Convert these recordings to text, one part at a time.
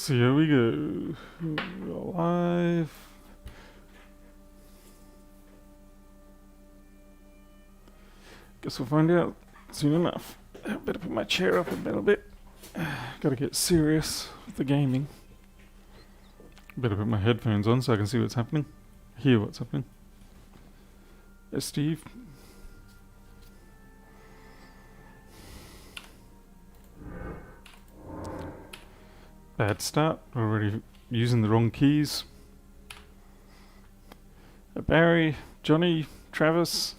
So here we go. We're alive. Guess we'll find out soon enough. I better put my chair up a little bit. Gotta get serious with the gaming. Better put my headphones on so I can see what's happening. Hear what's happening. Yes, Steve. Bad start. Already using the wrong keys. Barry, Johnny, Travis.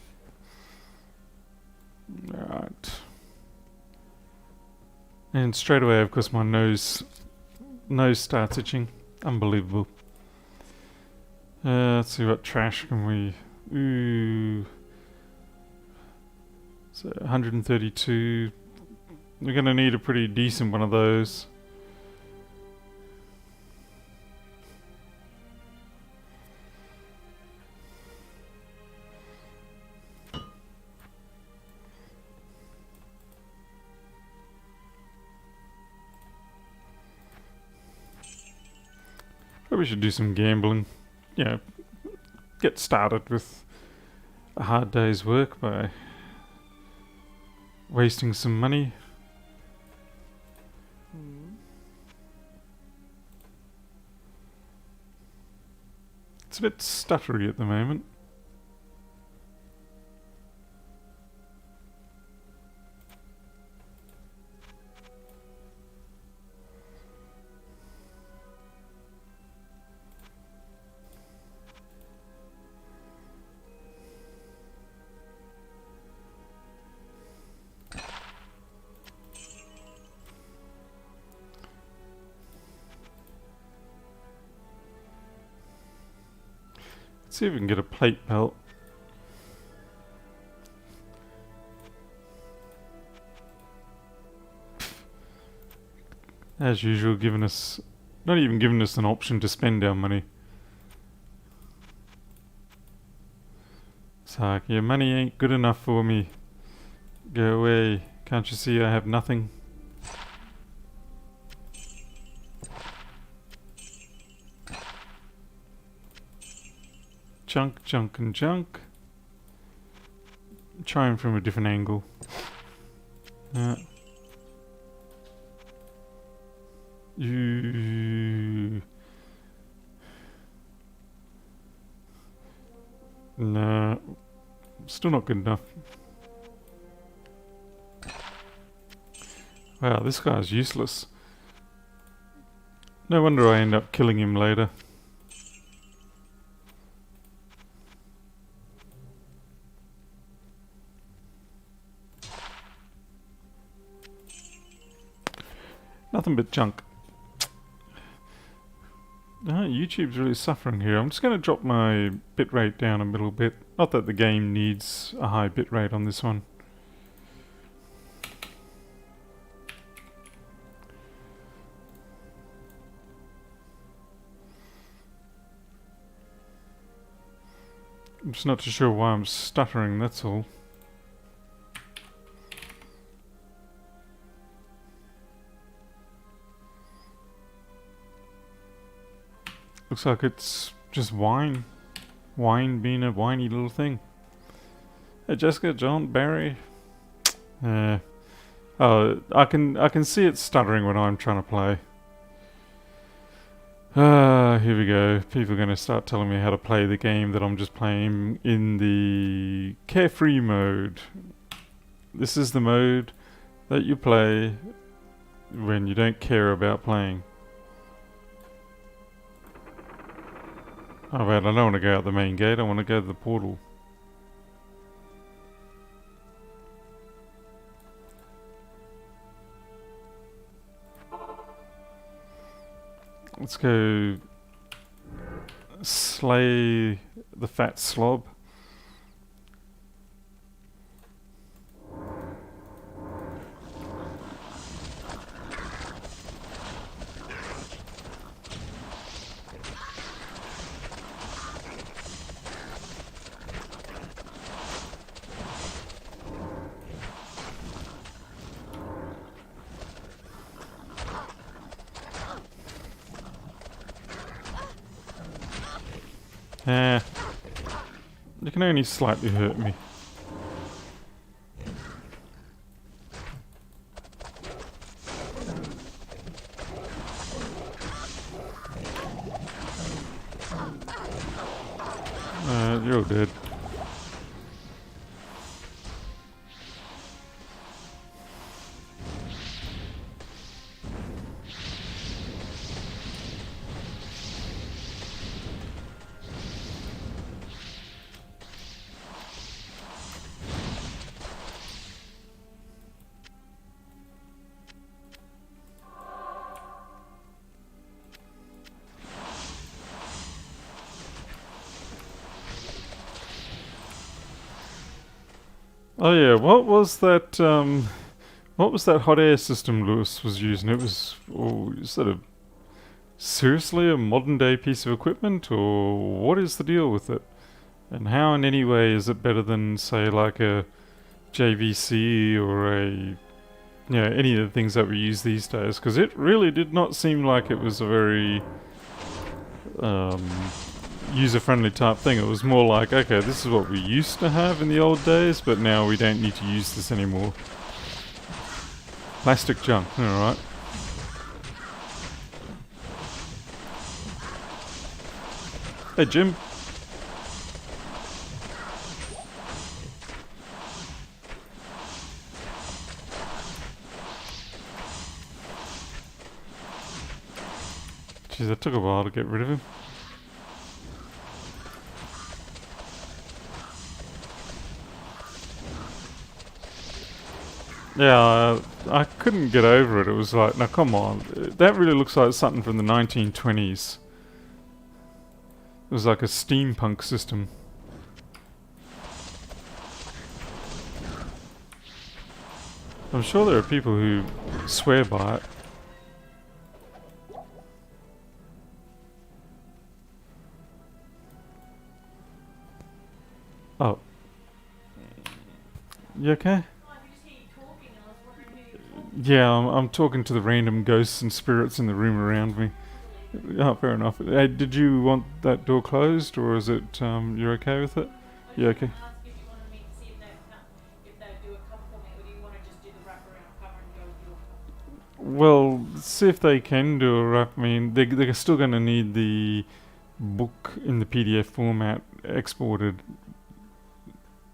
Alright. And straight away, of course, my nose starts itching. Unbelievable. Let's see what trash can we... Ooh. So 132. We're going to need a pretty decent one of those. Probably should do some gambling. You know, get started with a hard day's work by wasting some money. It's a bit stuttery at the moment. Let's see if we can get a plate belt. As usual, not even giving us an option to spend our money. It's like, your money ain't good enough for me. Go away. Can't you see I have nothing? Junk, junk, and junk. Try him from a different angle. Nah. Still not good enough. Wow, this guy's useless. No wonder I end up killing him later. Nothing but junk. YouTube's really suffering here. I'm just going to drop my bitrate down a little bit. Not that the game needs a high bitrate on this one. I'm just not too sure why I'm stuttering, that's all. Looks like it's just wine. Wine being a whiny little thing. Hey Jessica, John, Barry. Oh, I can see it stuttering when I'm trying to play. Here we go. People are going to start telling me how to play the game that I'm just playing in the carefree mode. This is the mode that you play when you don't care about playing. Oh wait, I don't want to go out the main gate, I want to go to the portal. Let's go slay the fat slob. Eh, you can only slightly hurt me. You're dead. Oh yeah, what was that hot air system Lewis was using? It was, is that a seriously a modern day piece of equipment, or what is the deal with it? And how in any way is it better than, say, like a JVC or any of the things that we use these days? Because it really did not seem like it was a very um, user-friendly type thing. It was more like, okay, this is what we used to have in the old days, but now we don't need to use this anymore. Plastic junk, alright. Hey, Jim. Jeez, that took a while to get rid of him. Yeah, I couldn't get over it. It was like, now come on. That really looks like something from the 1920s. It was like a steampunk system. I'm sure there are people who swear by it. Oh. You okay? Yeah, I'm talking to the random ghosts and spirits in the room around me. Oh, fair enough. Hey, did you want that door closed, or is it, you're okay with it? Yeah, okay. Well, see if they can do a wrap. I mean, they're still going to need the book in the PDF format exported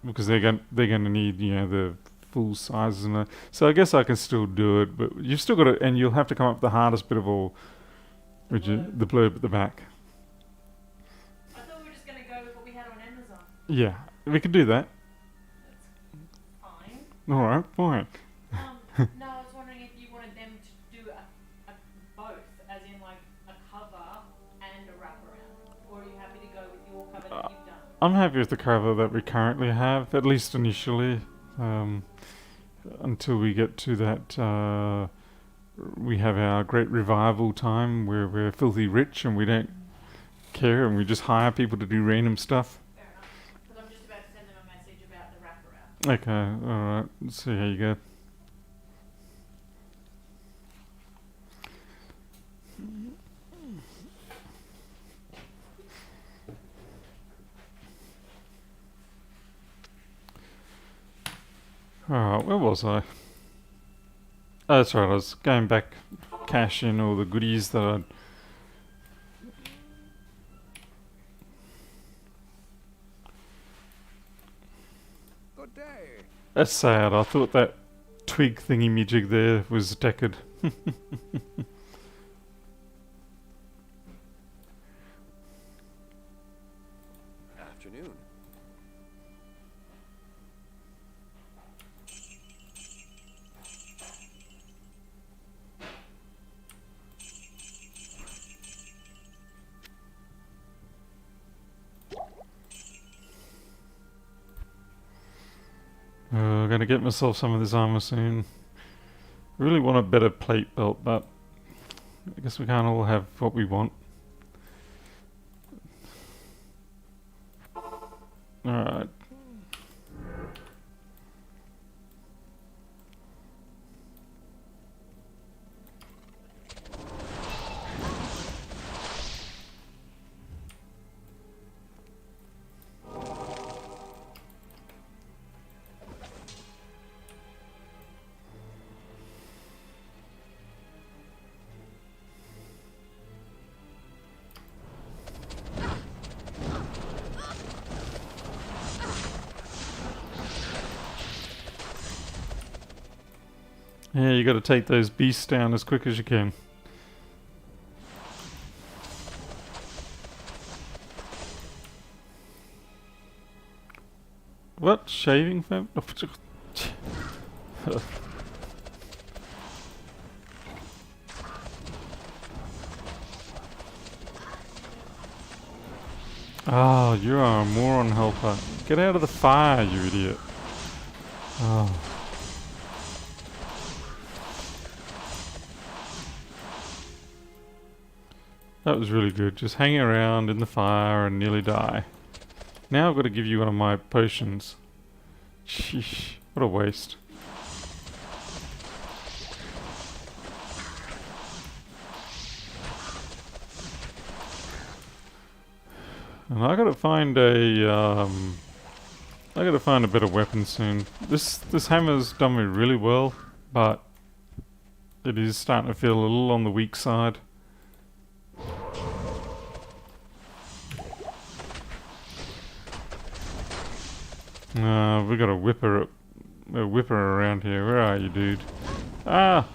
because they're going to need the full sizes and that. So I guess I can still do it, but you've still got to, and you'll have to come up with the hardest bit of all, which is the blurb at the back. I thought we were just going to go with what we had on Amazon. Yeah, we could do that. That's fine. All right, fine. No, I was wondering if you wanted them to do a both, as in like a cover and a wraparound, or are you happy to go with your cover that you've done? I'm happy with the cover that we currently have, at least initially, until we get to that. We have our great revival time where we're filthy rich and we don't care and we just hire people to do random stuff. Fair enough, because I'm just about to send them a message about the wraparound. Okay, alright, let's see how you go. Alright, where was I? Oh, that's right, I was going back, cash in all the goodies that I'd... Good day. That's sad, I thought that twig thingy-majig there was Deckard. Afternoon. Gonna get myself some of this armor soon. Really want a better plate belt, but I guess we can't all have what we want. Alright. Yeah, you gotta take those beasts down as quick as you can. What? Shaving foam? Oh, you are a moron helper. Get out of the fire, you idiot. Oh. That was really good. Just hanging around in the fire and nearly die. Now I've got to give you one of my potions. Sheesh, what a waste. And I gotta find a better weapon soon. This hammer's done me really well, but it is starting to feel a little on the weak side. We got a whipper around here. Where are you, dude? Ah!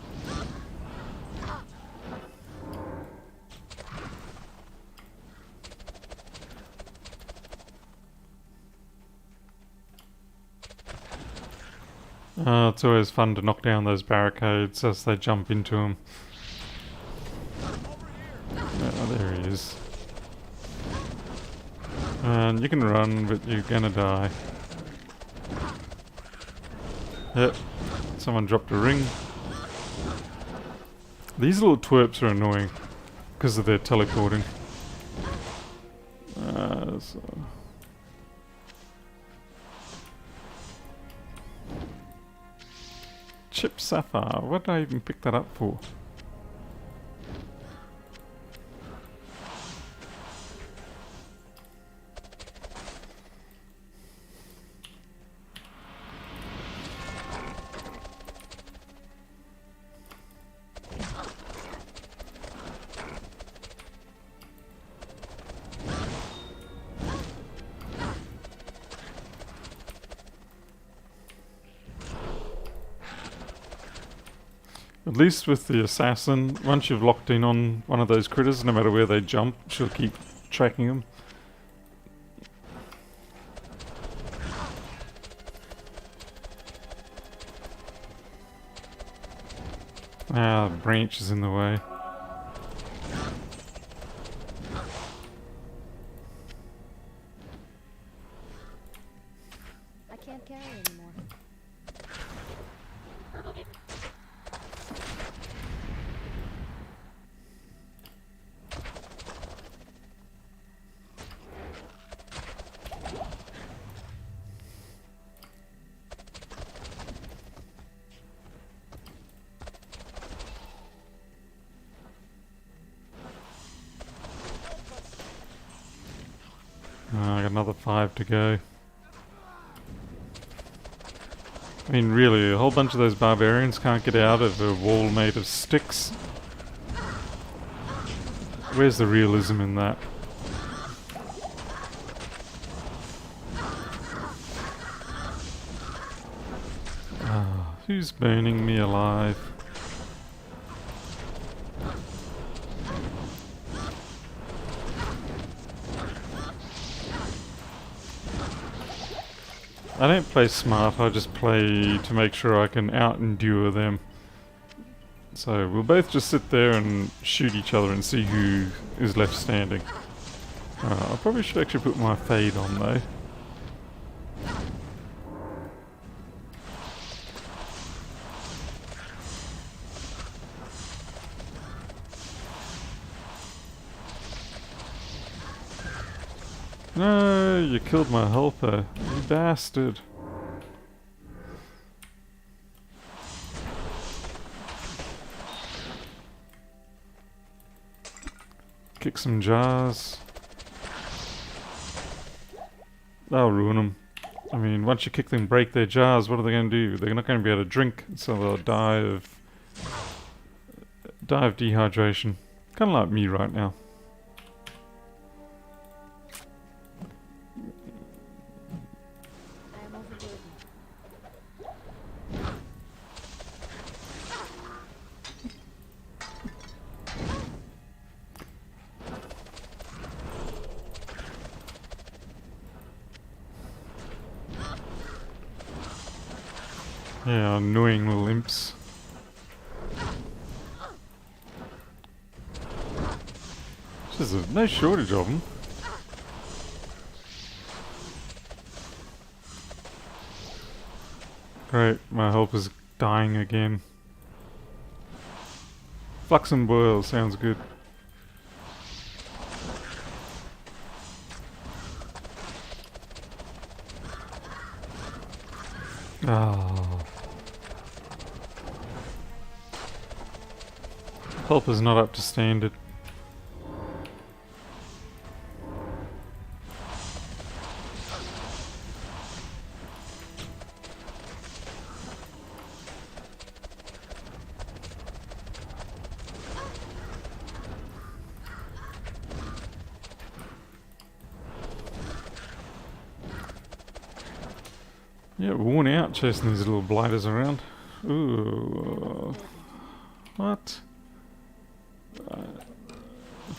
It's always fun to knock down those barricades as they jump into them. Oh, there he is. And you can run, but you're gonna die. Yep. Someone dropped a ring. These little twerps are annoying because of their teleporting. Chip Sapphire. What did I even pick that up for? At least with the assassin, once you've locked in on one of those critters, no matter where they jump, she'll keep tracking them. Ah, the branch is in the way. I can't carry anymore. I got another 5 to go. I mean, really, a whole bunch of those barbarians can't get out of a wall made of sticks. Where's the realism in that? Who's burning me alive? I don't play smart, I just play to make sure I can out-endure them. So we'll both just sit there and shoot each other and see who is left standing. I probably should actually put my fade on though. No, you killed my helper, you bastard. Kick some jars. That'll ruin them. I mean, once you kick them, break their jars, what are they going to do? They're not going to be able to drink, so they'll die of dehydration. Kind of like me right now. Yeah, annoying little imps. There's no shortage of them. Great, my helper's dying again. Flux and boil sounds good. Oh. Helper's not up to standard. Yeah, worn out chasing these little blighters around. Ooh. What?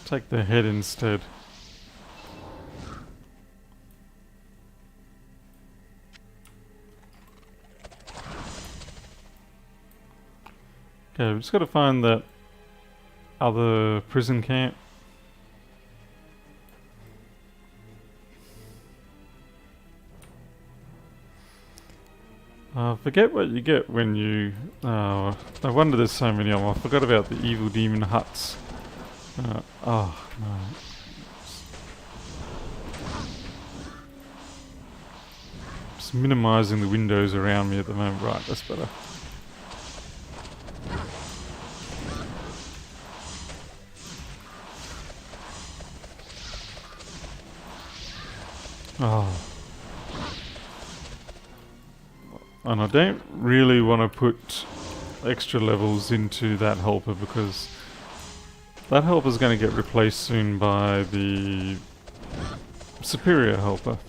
Take the head instead. Okay, we've just got to find that other prison camp. Forget what you get when you... no wonder there's so many of them. I forgot about the evil demon huts. Oh, no. Just minimizing the windows around me at the moment. Right, that's better. Oh. And I don't really want to put extra levels into that helper because that helper is going to get replaced soon by the superior helper.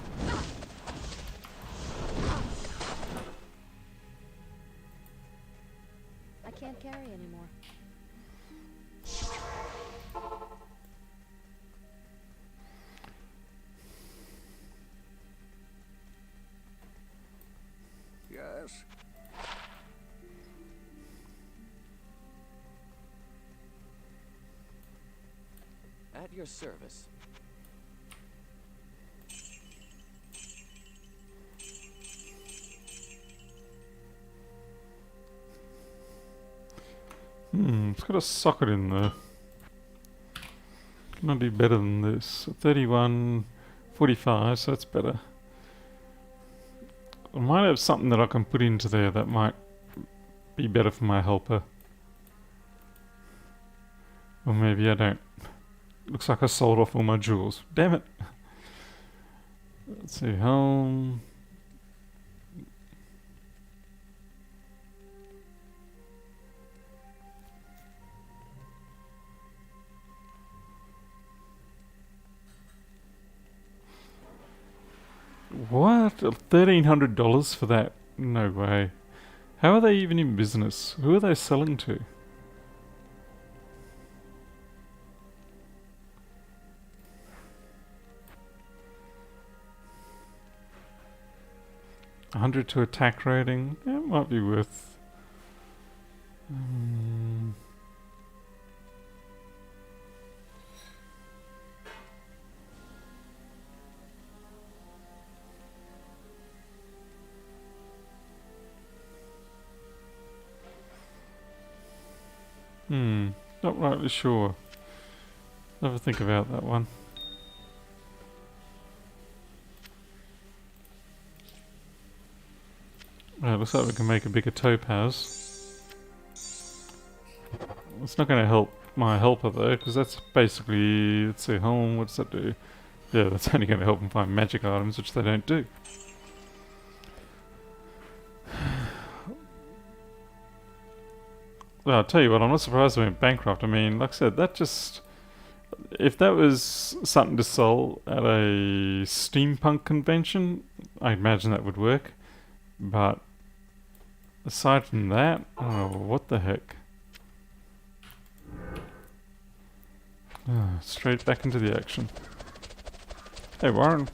I can't carry anymore. Yes. At your service. It's got a socket in there. Can I do better than this? 31.45, so that's better. I might have something that I can put into there that might be better for my helper. Or maybe I don't. Looks like I sold off all my jewels. Damn it. Let's see, helm. What? $1,300 for that? No way. How are they even in business? Who are they selling to? $100 to attack rating? Yeah, it might be worth... not rightly sure. Never think about that one. Looks like we can make a bigger topaz. It's not going to help my helper though, because that's basically, let's see, home, what does that do? Yeah, that's only going to help them find magic items, which they don't do. Well, I'll tell you what, I'm not surprised they went bankrupt. I mean, like I said, that just... If that was something to sell at a steampunk convention, I imagine that would work. But aside from that, oh, what the heck? Straight back into the action. Hey, Warren.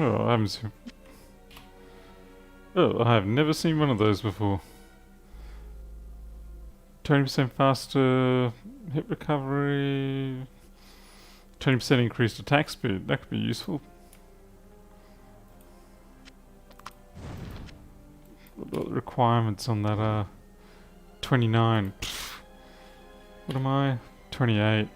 Oh, I haven't seen... Oh, I have never seen one of those before. 20% faster hit recovery... 20% increased attack speed. That could be useful. What the requirements on that are? 29. Pfft. What am I? 28.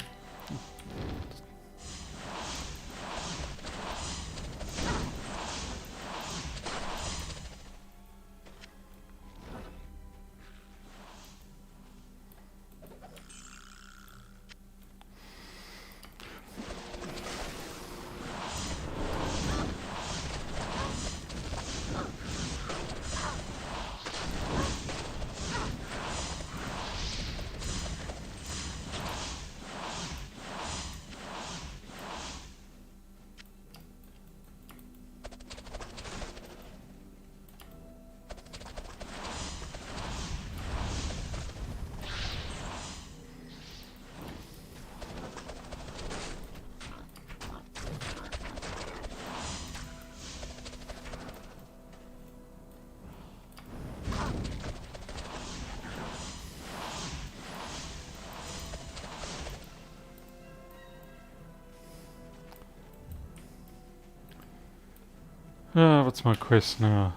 What's my quest now?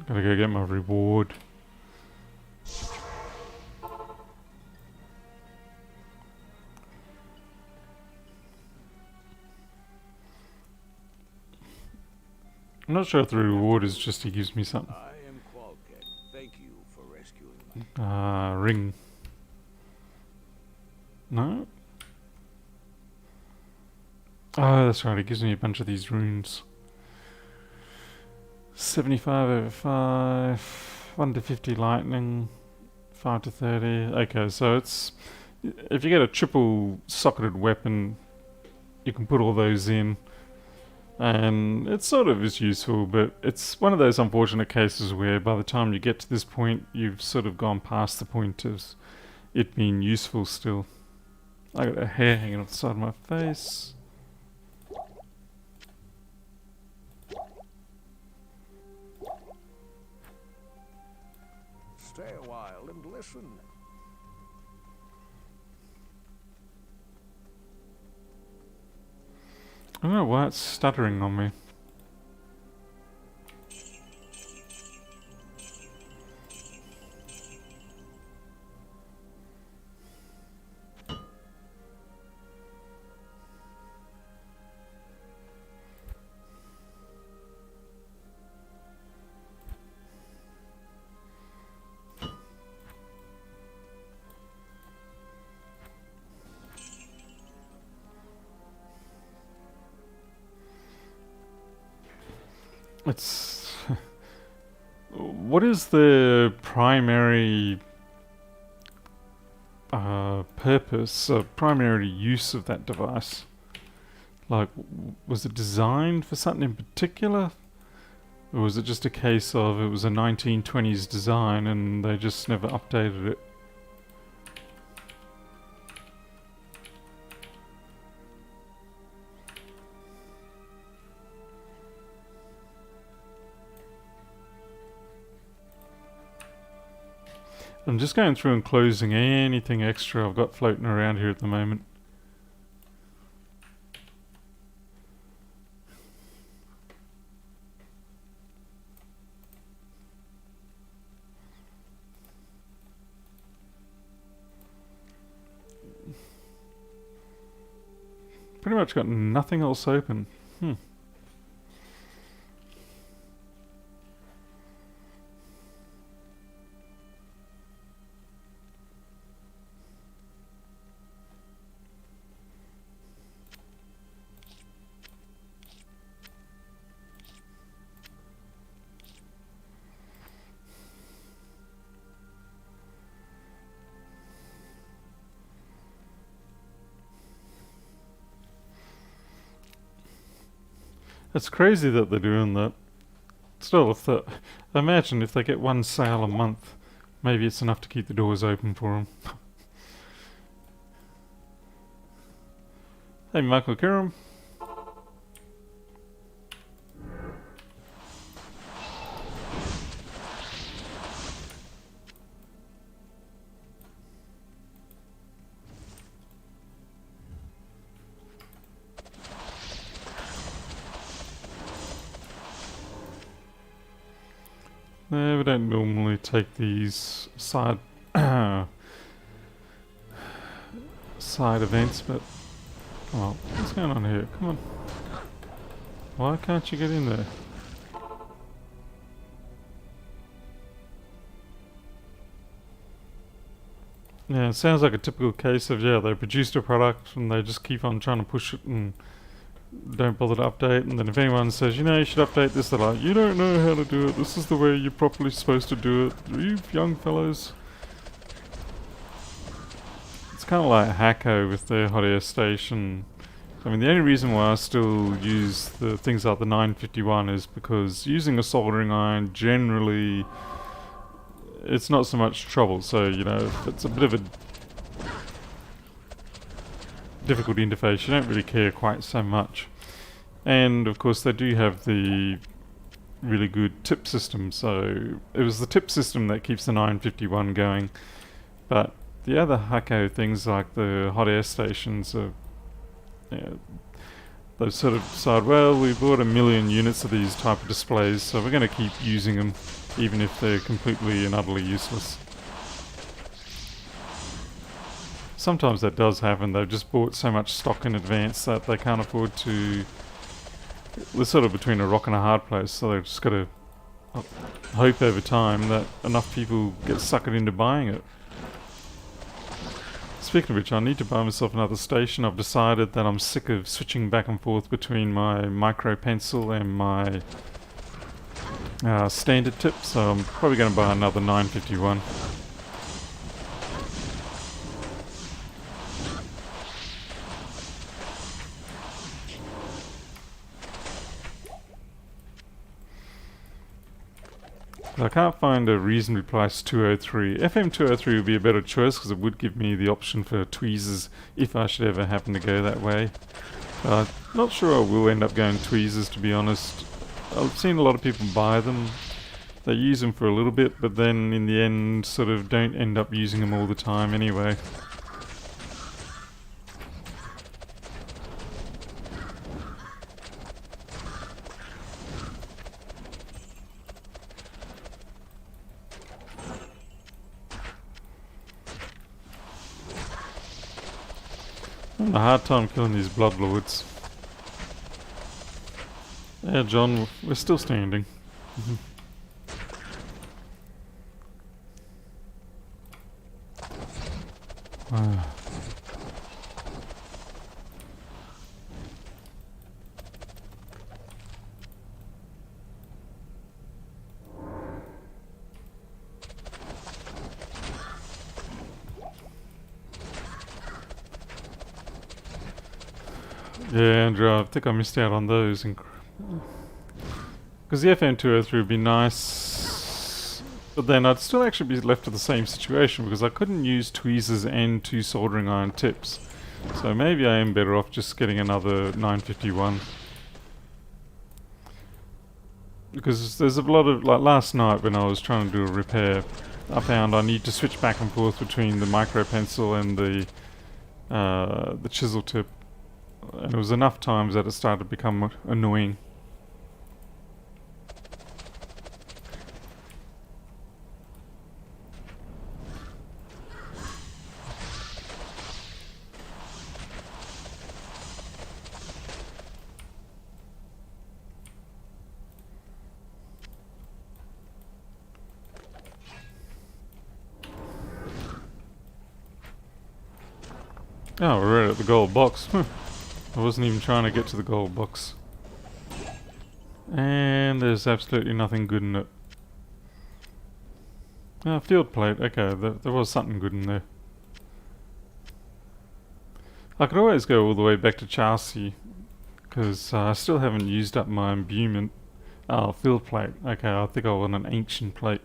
Gotta go get my reward. I'm not sure if the reward is just he gives me something. I am Qualkett. Thank you for rescuing me. Ring. No? Oh, that's right, it gives me a bunch of these runes. 75 over 5, 1 to 50 lightning, 5 to 30. Okay, so it's... If you get a triple socketed weapon, you can put all those in. And it sort of is useful, but it's one of those unfortunate cases where by the time you get to this point, you've sort of gone past the point of it being useful still. I got a hair hanging off the side of my face. Stay a while and listen. I don't know why it's stuttering on me. It's... What is the primary purpose, primary use of that device? Like, was it designed for something in particular? Or was it just a case of it was a 1920s design and they just never updated it? I'm just going through and closing anything extra I've got floating around here at the moment. Pretty much got nothing else open. It's crazy that they're doing that. Still, imagine if they get one sale a month, maybe it's enough to keep the doors open for them. Hey, Michael Kiram. We don't normally take these side side events, but come on, what's going on here? Come on. Why can't you get in there? Yeah, it sounds like a typical case of, they produced a product and they just keep on trying to push it and don't bother to update. And then if anyone says, you should update this, they're like, you don't know how to do it. This is the way you're properly supposed to do it. You young fellows. It's kind of like Hacko with their hot air station. I mean, the only reason why I still use the things like the 951 is because using a soldering iron generally, it's not so much trouble. So, if it's a bit of a difficult interface, you don't really care quite so much. And of course they do have the really good tip system, so it was the tip system that keeps the 951 going. But the other Hacko things like the hot air stations are, they've sort of decided, well, we bought 1 million units of these type of displays, so we're going to keep using them even if they're completely and utterly useless. Sometimes that does happen. They've just bought so much stock in advance that they can't afford to. They're sort of between a rock and a hard place, so they've just got to hope over time that enough people get suckered into buying it. Speaking of which, I need to buy myself another station. I've decided that I'm sick of switching back and forth between my micro pencil and my standard tip, so I'm probably going to buy another 951. I can't find a reasonably priced 203. FM 203 would be a better choice because it would give me the option for tweezers if I should ever happen to go that way. Not sure I will end up going tweezers, to be honest. I've seen a lot of people buy them. They use them for a little bit, but then in the end sort of don't end up using them all the time anyway. I'm having a hard time killing these bloodlords. Yeah, John, we're still standing. Yeah, Andrew, I think I missed out on those. Because the FM203 would be nice, but then I'd still actually be left with the same situation because I couldn't use tweezers and 2 soldering iron tips. So maybe I am better off just getting another 951. Because there's a lot of, like last night when I was trying to do a repair, I found I need to switch back and forth between the micro pencil and the chisel tip. And it was enough times that it started to become annoying. Oh, we're right at the gold box. I wasn't even trying to get to the gold box. And there's absolutely nothing good in it. Field plate. Okay, there was something good in there. I could always go all the way back to Chelsea, because I still haven't used up my imbuement. Oh, field plate. Okay, I think I want an ancient plate.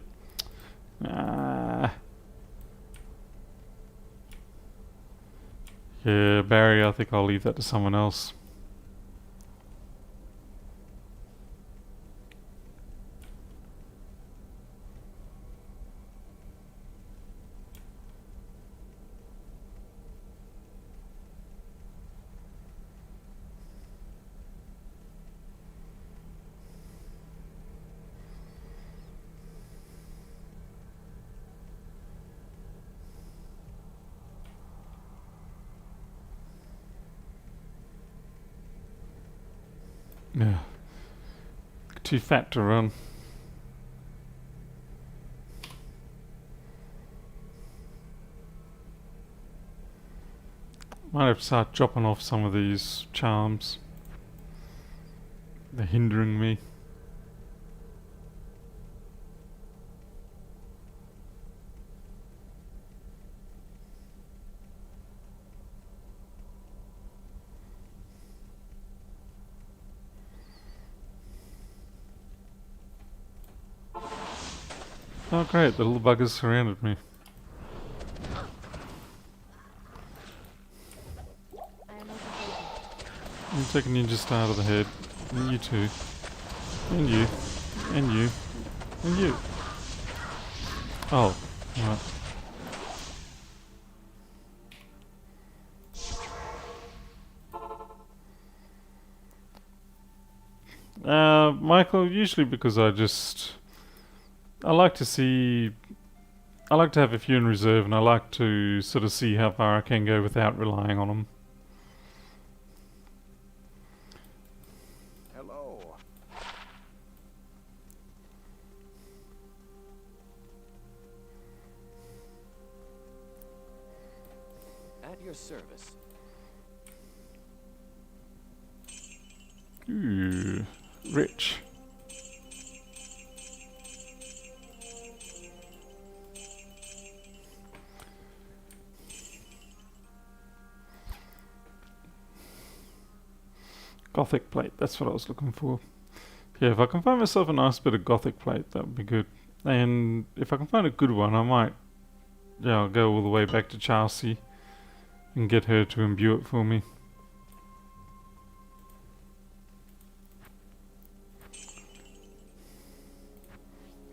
Yeah, Barry, I think I'll leave that to someone else. Yeah. Too fat to run. Might have to start dropping off some of these charms. They're hindering me. Oh great, the little buggers surrounded me. I am overtaken. I'm taking ninja star to the head. And you too. And you. And you. And you. Oh, right. Michael, usually because I like to have a few in reserve, and I like to sort of see how far I can go without relying on them. Hello. At your service. Ooh, rich. Gothic plate, that's what I was looking for. Yeah, if I can find myself a nice bit of Gothic plate, that would be good. And if I can find a good one, I might, yeah, I'll go all the way back to Chelsea and get her to imbue it for me.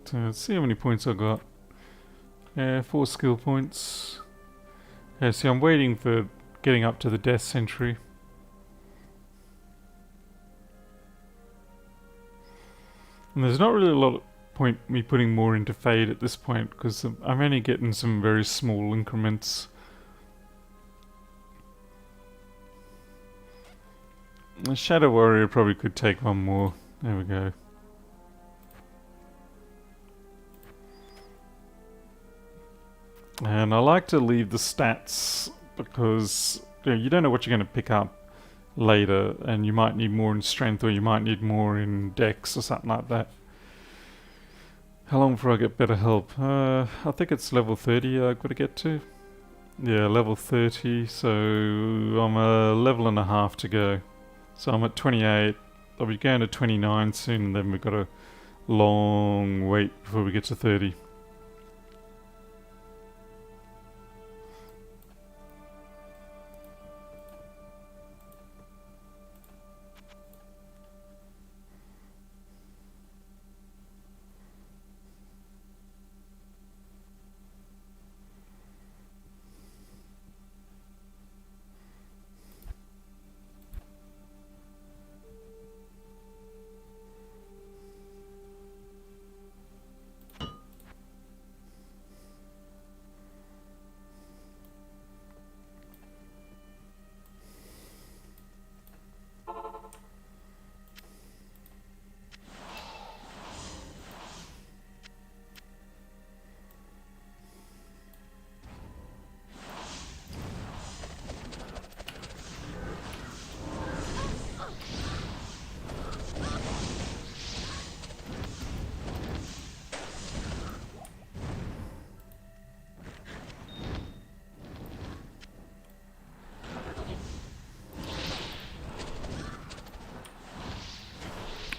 So let's see how many points I got. 4 skill points. Okay, see, I'm waiting for getting up to the Death Century. And there's not really a lot of point me putting more into Fade at this point, because I'm only getting some very small increments. The Shadow Warrior probably could take one more. There we go. And I like to leave the stats because you don't know what you're going to pick up later, and you might need more in strength, or you might need more in dex or something like that. How long before I get better help? I think it's level 30 I've got to get to. Yeah, level 30, so I'm a level and a half to go. So I'm at 28, I'll be going to 29 soon, and then we've got a long wait before we get to 30.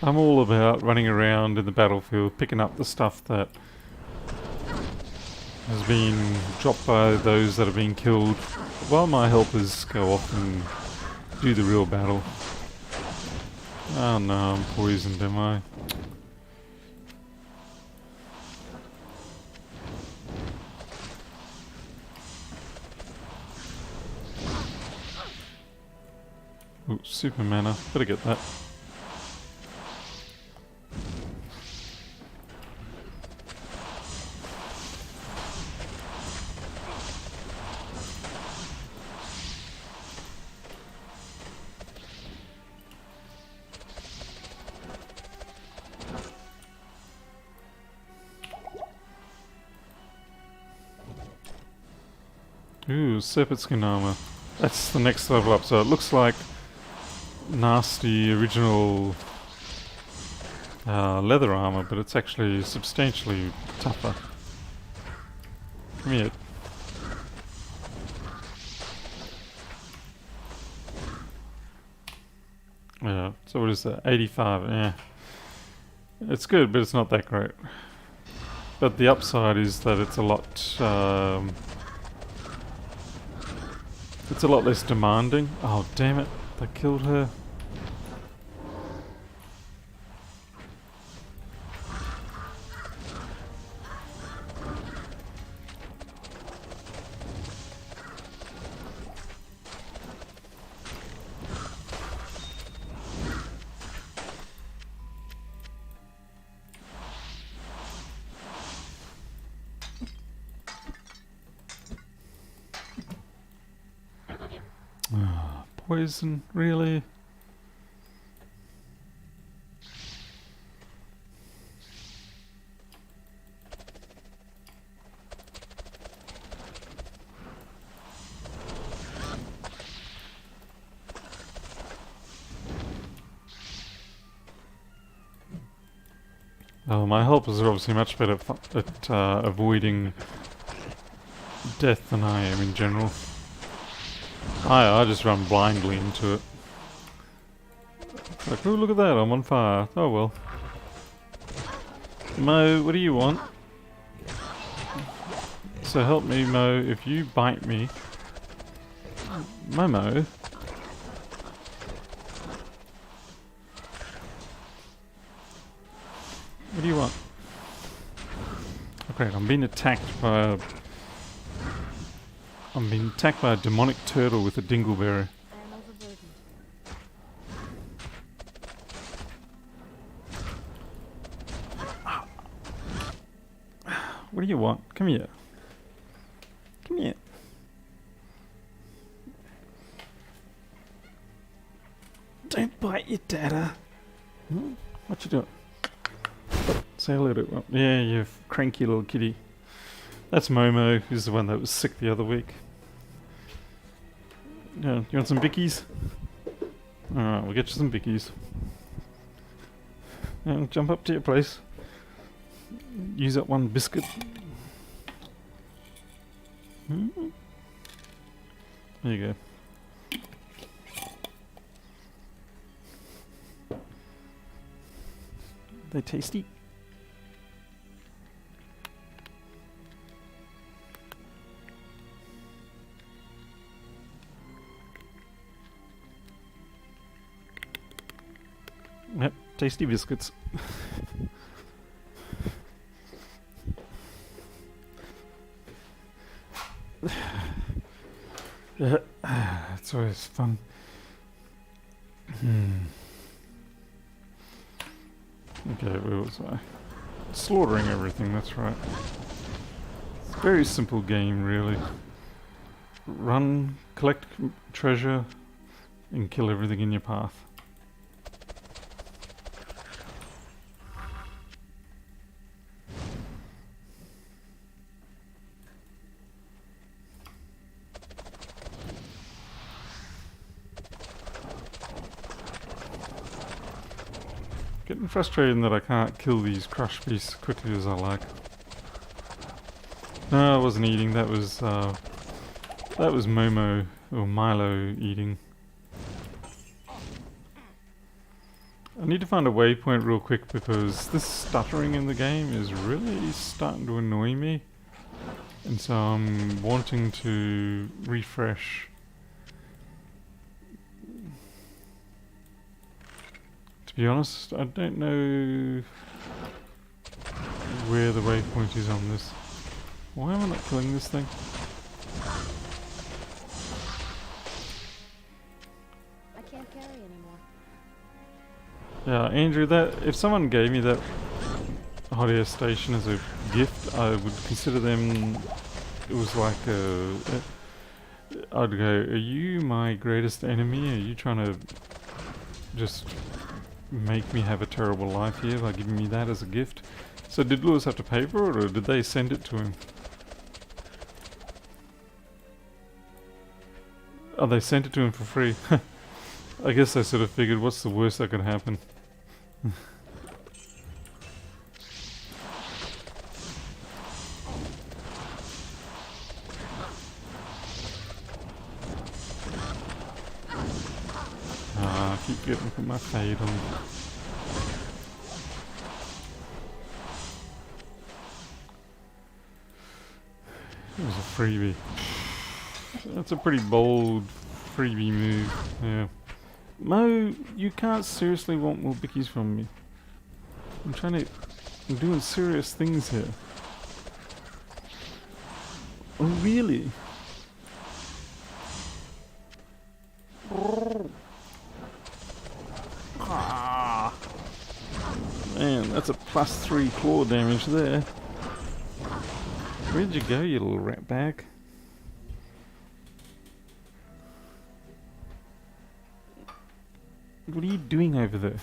I'm all about running around in the battlefield, picking up the stuff that has been dropped by those that have been killed, while my helpers go off and do the real battle. Oh no, I'm poisoned, am I? Ooh, super mana, better get that. Ooh, serpent skin armor. That's the next level up, so it looks like nasty original leather armor, but it's actually substantially tougher. Come here. Yeah, so what is that? 85, yeah. It's good, but it's not that great. But the upside is that it's a lot less demanding. Oh, damn it. They killed her. Poison, really? Oh, my helpers are obviously much better at avoiding death than I am in general. I just run blindly into it. Like, oh, look at that, I'm on fire. Oh well. Mo, what do you want? So help me, Mo, if you bite me... Momo? What do you want? Okay, I'm being attacked by a demonic turtle with a dingleberry. I am overburdened. What do you want? Come here. Come here. Don't bite your dada. Hmm? What you doing? Say hello to... Oh, yeah, you cranky little kitty. That's Momo, who's the one that was sick the other week. Yeah, you want some bickies? Alright, we'll get you some bickies. Yeah, jump up to your place. Use that one biscuit. Hmm? There you go. They tasty? Yep, tasty biscuits. Yeah, it's always fun. Okay, where was I? Slaughtering everything, that's right. It's a very simple game, really. Run, collect treasure, and kill everything in your path. Getting frustrated that I can't kill these crush beasts quickly as I like. No, I wasn't eating. That was Momo or Milo eating. I need to find a waypoint real quick because this stuttering in the game is really starting to annoy me, and so I'm wanting to refresh. To be honest, I don't know where the waypoint is on this. Why am I not killing this thing? I can't carry anymore. Yeah, Andrew, that if someone gave me that hot air station as a gift, I would consider them. It was like I'd go, are you my greatest enemy? Are you trying to just make me have a terrible life here by giving me that as a gift? So did Lewis have to pay for it, or did they send it to him? Oh, they sent it to him for free. I guess they sort of figured, what's the worst that could happen? I keep getting put my fade on. It was a freebie. That's a pretty bold freebie move. Yeah. Mo, you can't seriously want more bickies from me. I'm doing serious things here. Oh, really? Ah. Man, that's a +3 claw damage there. Where'd you go, you little rat bag? What are you doing over there?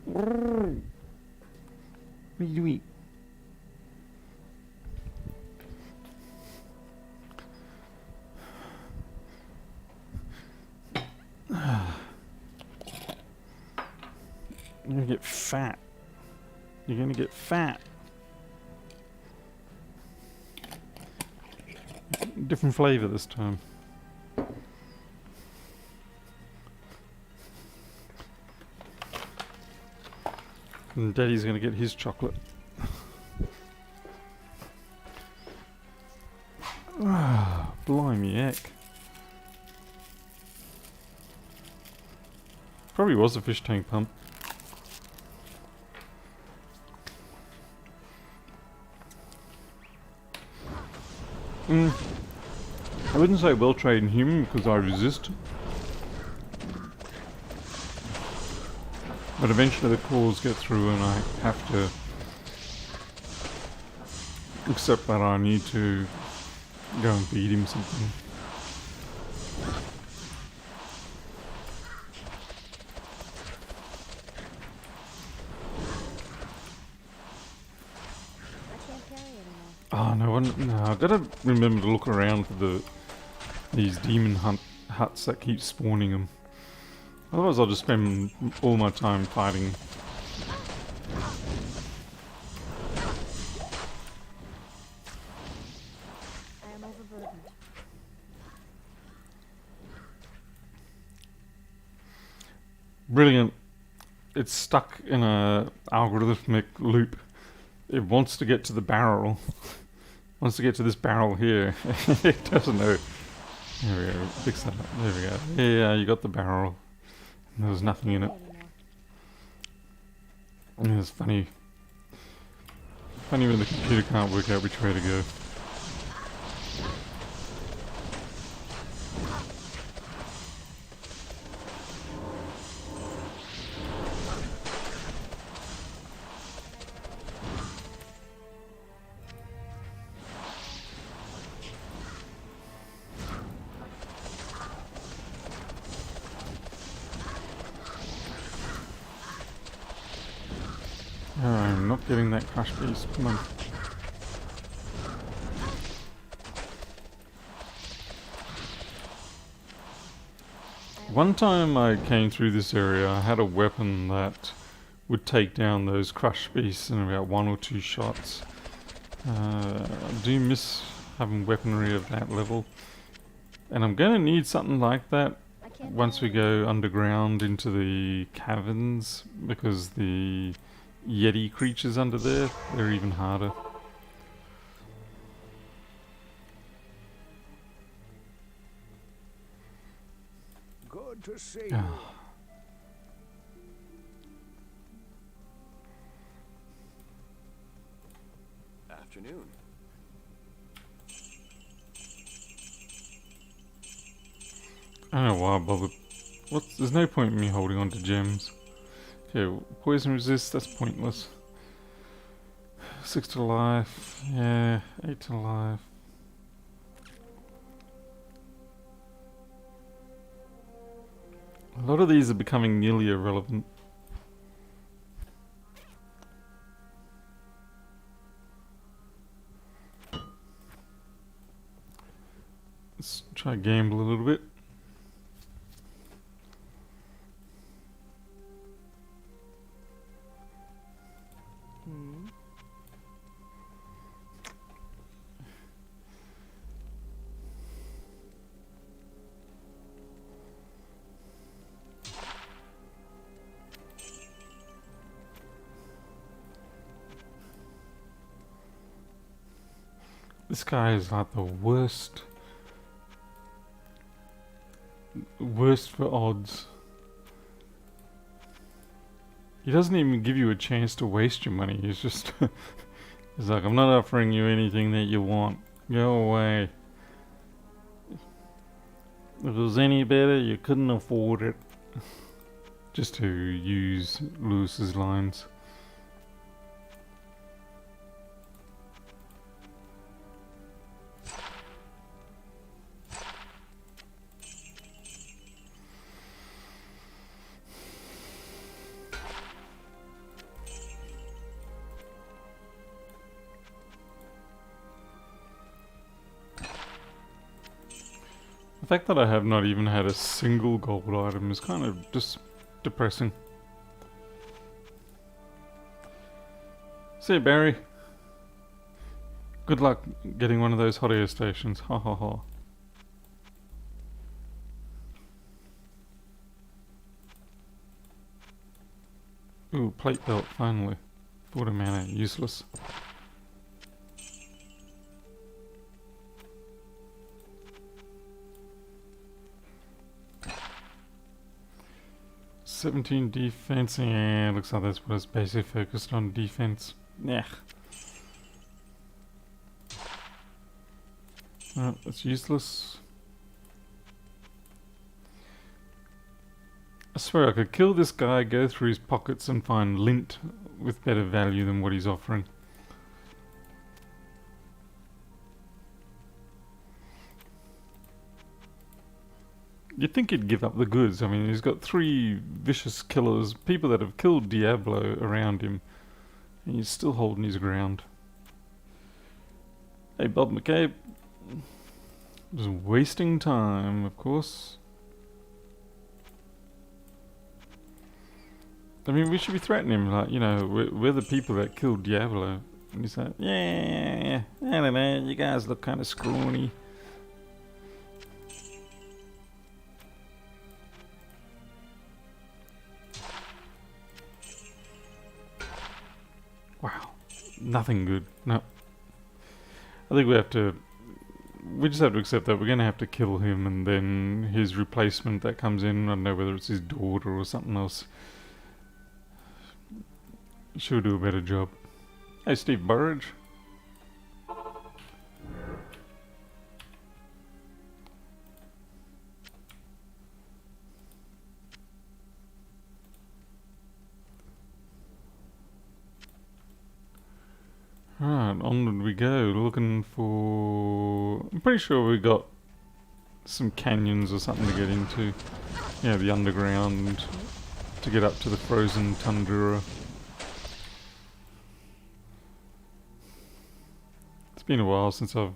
What are you doing? You're gonna get fat. You're gonna get fat. Different flavour this time. And Daddy's gonna get his chocolate. Blimey heck. Probably was a fish tank pump. I wouldn't say well trained human because I resist. But eventually the claws get through and I have to accept that I need to go and feed him something. Oh no, no, I've got to remember to look around for these demon huts that keep spawning them. Otherwise I'll just spend all my time fighting. I am overburdened. Brilliant. It's stuck in a algorithmic loop. It wants to get to the barrel. Wants to get to this barrel here. It doesn't know. There we go. Fix that up. There we go. Yeah, you got the barrel. There was nothing in it. And it's funny. Funny when the computer can't work out which way to go. I'm not getting that crush piece. Come on. One time I came through this area, I had a weapon that would take down those crush beasts in about 1 or 2 shots. I do miss having weaponry of that level. And I'm going to need something like that once we go underground into the caverns, because the Yeti creatures under there, they're even harder. Good to see you. Afternoon. I don't know why I bothered. There's no point in me holding on to gems. Okay, poison resist, that's pointless. 6 to life, yeah, 8 to life. A lot of these are becoming nearly irrelevant. Let's Try gamble a little bit. Hmm. This guy is like the worst. Worst for odds. He doesn't even give you a chance to waste your money. He's just... he's like, I'm not offering you anything that you want. Go away. If it was any better, you couldn't afford it. Just to use Lewis's lines. The fact that I have not even had a single gold item is kind of just depressing. See you, Barry. Good luck getting one of those hot air stations. Ha ha ha. Ooh, plate belt, finally. Water mana, useless. "17 defense," yeah, looks like that's what it's basically focused on, defense. Nah. Oh, that's useless. I swear I could kill this guy, go through his pockets and find lint with better value than what he's offering. You'd think he'd give up the goods. I mean, he's got 3 vicious killers, people that have killed Diablo around him, and he's still holding his ground. Hey, Bob McCabe. Just wasting time, of course. I mean, we should be threatening him, like, you know, we're the people that killed Diablo. And he's like, yeah, I don't know, you guys look kind of scrawny. Wow, nothing good. No. I think we just have to accept that we're going to have to kill him, and then his replacement that comes in, I don't know whether it's his daughter or something else, she'll do a better job. Hey, Steve Burridge. Right, onward we go, looking for... I'm pretty sure we got some canyons or something to get into. Yeah, the underground to get up to the frozen tundra. It's been a while since I've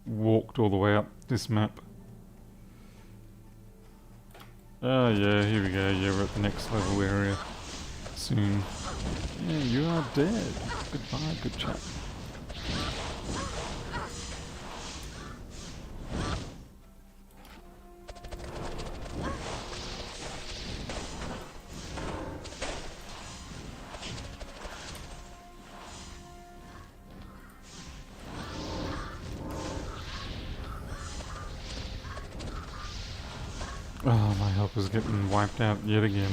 walked all the way up this map. Oh yeah, here we go, yeah, we're at the next level area soon. Yeah, you are dead. Goodbye, good chap. Oh, my health is getting wiped out yet again.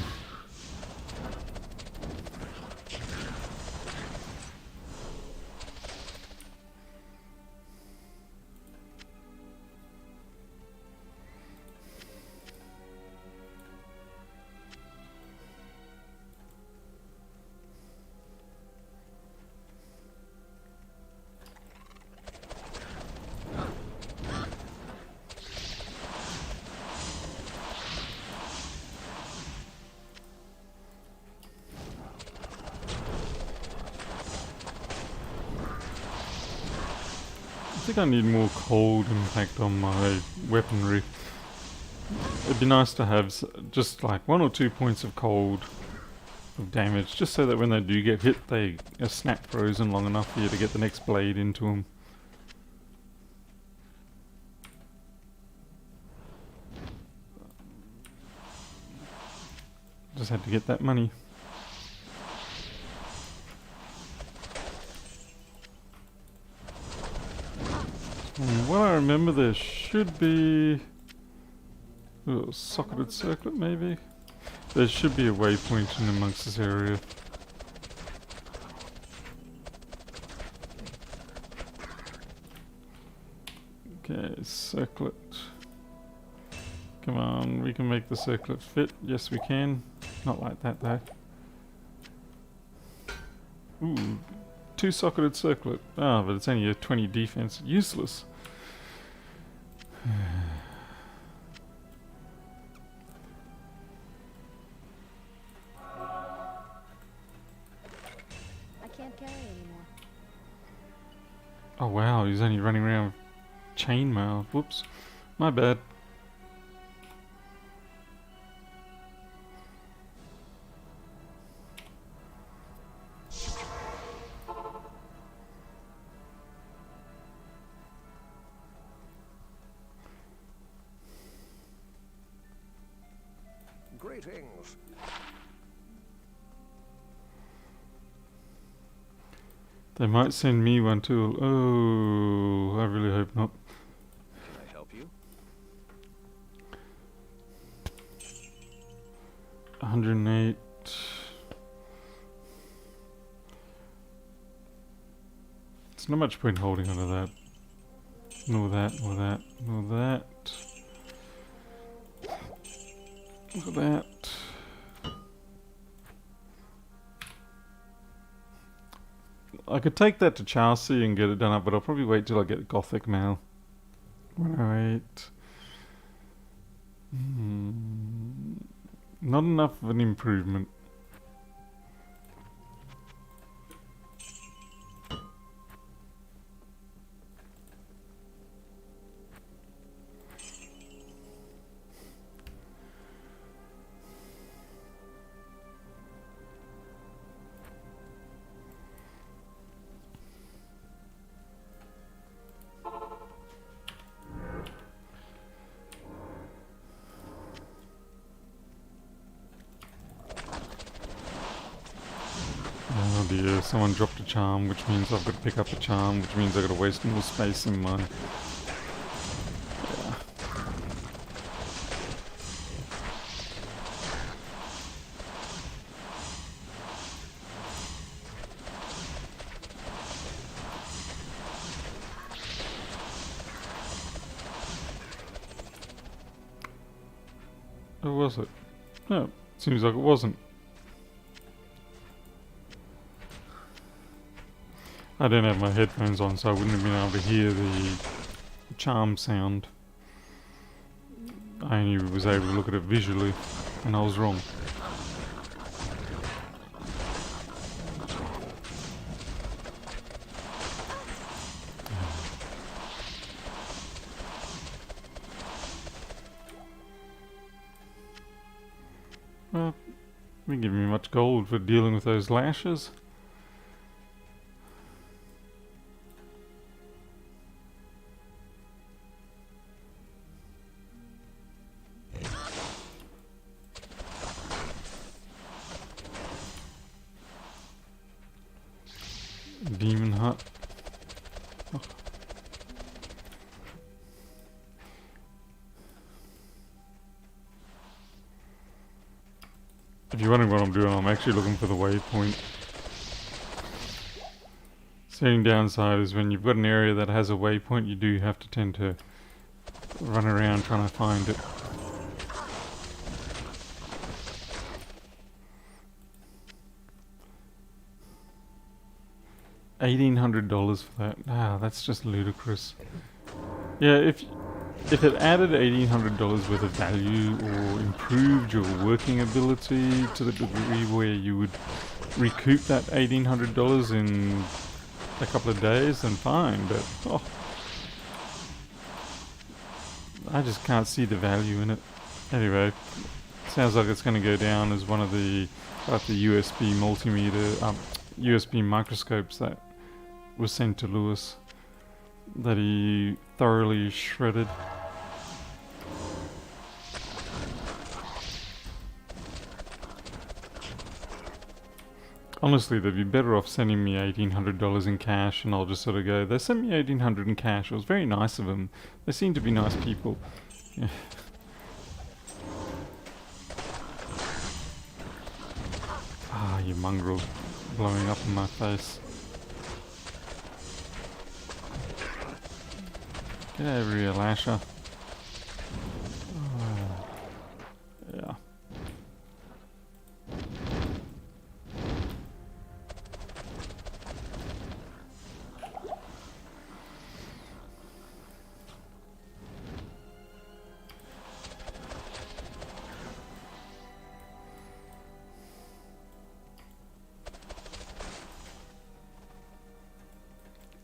think I need more cold impact on my weaponry. It'd be nice to have just like 1 or 2 points of cold of damage, just so that when they do get hit, they are snap frozen long enough for you to get the next blade into them. Just had to get that money. What I remember, there should be a socketed circlet, maybe? There should be a waypoint in amongst this area. Okay, circlet. Come on, we can make the circlet fit. Yes, we can. Not like that, though. Ooh, 2 socketed circlet. Ah, but it's only a 20 defense. Useless. I can't carry anymore. Oh wow, he's only running around with chainmail. Whoops. My bad. Greetings. They might send me one too. Oh, I really hope not. Can I help you? 108. There's not much point holding onto that. Nor that, nor that, nor that. Nor that. I could take that to Chelsea and get it done up, but I'll probably wait till I get Gothic mail. 108. Not enough of an improvement. Oh dear, someone dropped a charm, which means I've got to pick up a charm, which means I've got to waste more space in mine. Yeah. Or was it? No, seems like it wasn't. I didn't have my headphones on, so I wouldn't have been able to hear the charm sound. I only was able to look at it visually, and I was wrong. Well, you didn't give me much gold for dealing with those lashes. Demon hut. Oh. If you're wondering what I'm doing, I'm actually looking for the waypoint. The only downside is when you've got an area that has a waypoint, you do have to tend to run around trying to find it. $1,800 for that. Ah, that's just ludicrous. Yeah, if it added $1,800 worth of value or improved your working ability to the degree where you would recoup that $1,800 in a couple of days, then fine. But I just can't see the value in it. Anyway, sounds like it's going to go down as one of the USB multimeter, USB microscopes that was sent to Lewis that he thoroughly shredded. Honestly, they'd be better off sending me $1,800 in cash, and I'll just sort of go, they sent me $1,800 in cash. It was very nice of them. They seem to be nice people. Yeah. Ah, you mongrel blowing up in my face. Get over here, Lasher. Yeah.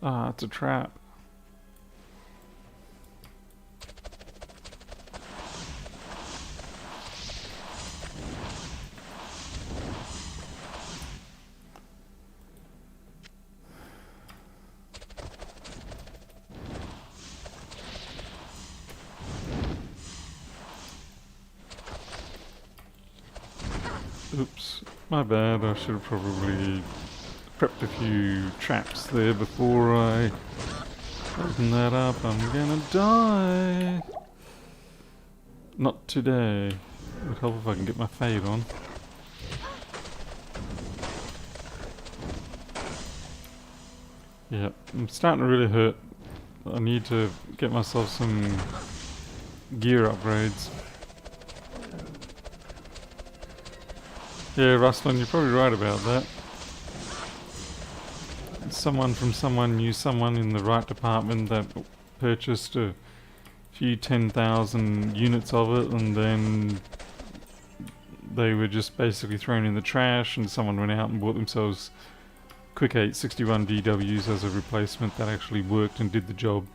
Ah, it's a trap. Oops, my bad. I should have probably prepped a few traps there before I open that up. I'm gonna die. Not today. It would help if I can get my fade on. Yeah, I'm starting to really hurt. I need to get myself some gear upgrades. Yeah, Rustlin, you're probably right about that. Someone from someone knew someone in the right department that purchased a few 10,000 units of it, and then they were just basically thrown in the trash, and someone went out and bought themselves Quick 8 61 DWs as a replacement that actually worked and did the job.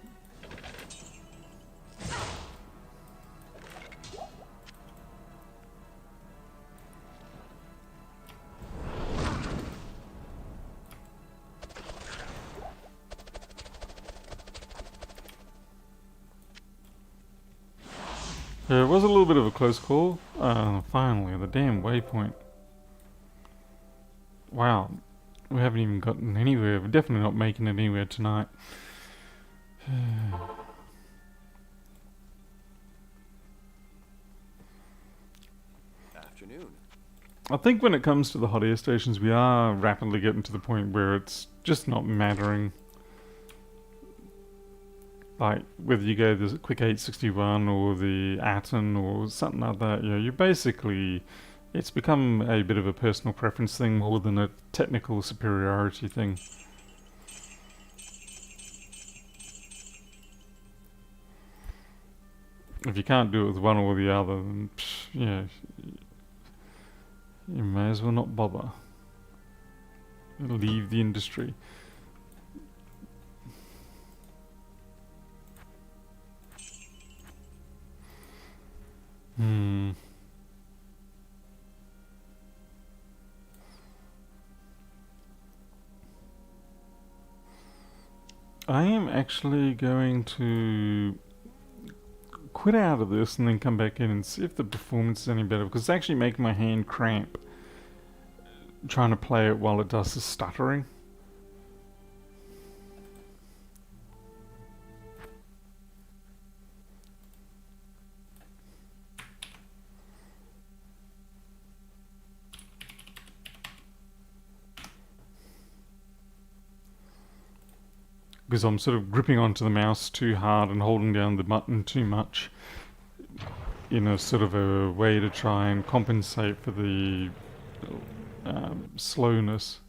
Yeah, it was a little bit of a close call. Finally, the damn waypoint. Wow, we haven't even gotten anywhere. We're definitely not making it anywhere tonight. Afternoon. I think when it comes to the hot air stations, we are rapidly getting to the point where it's just not mattering. Like, whether you go the Quick 861 or the Atom or something like that, you know, you basically... It's become a bit of a personal preference thing more than a technical superiority thing. If you can't do it with one or the other, then, yeah, you may as well not bother. Leave the industry. I am actually going to quit out of this and then come back in and see if the performance is any better, because it's actually making my hand cramp trying to play it while it does the stuttering. Because I'm sort of gripping onto the mouse too hard and holding down the button too much in a sort of a way to try and compensate for the slowness.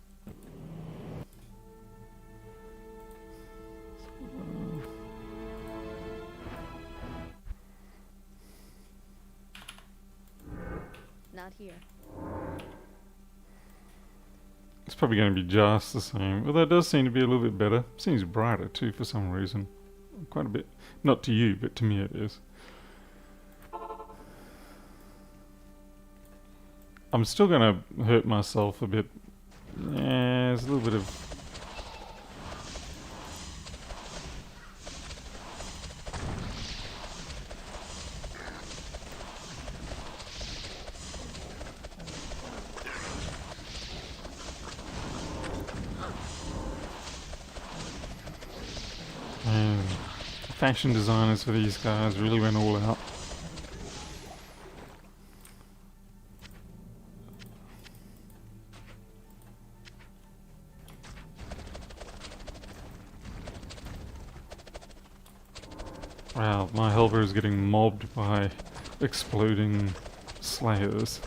Not here. It's probably going to be just the same, although it does seem to be a little bit better. Seems brighter too for some reason. Quite a bit. Not to you, but to me it is. I'm still gonna hurt myself a bit. Yeah, there's a little bit of... Man, the fashion designers for these guys really went all out. Wow, my helper is getting mobbed by exploding slayers.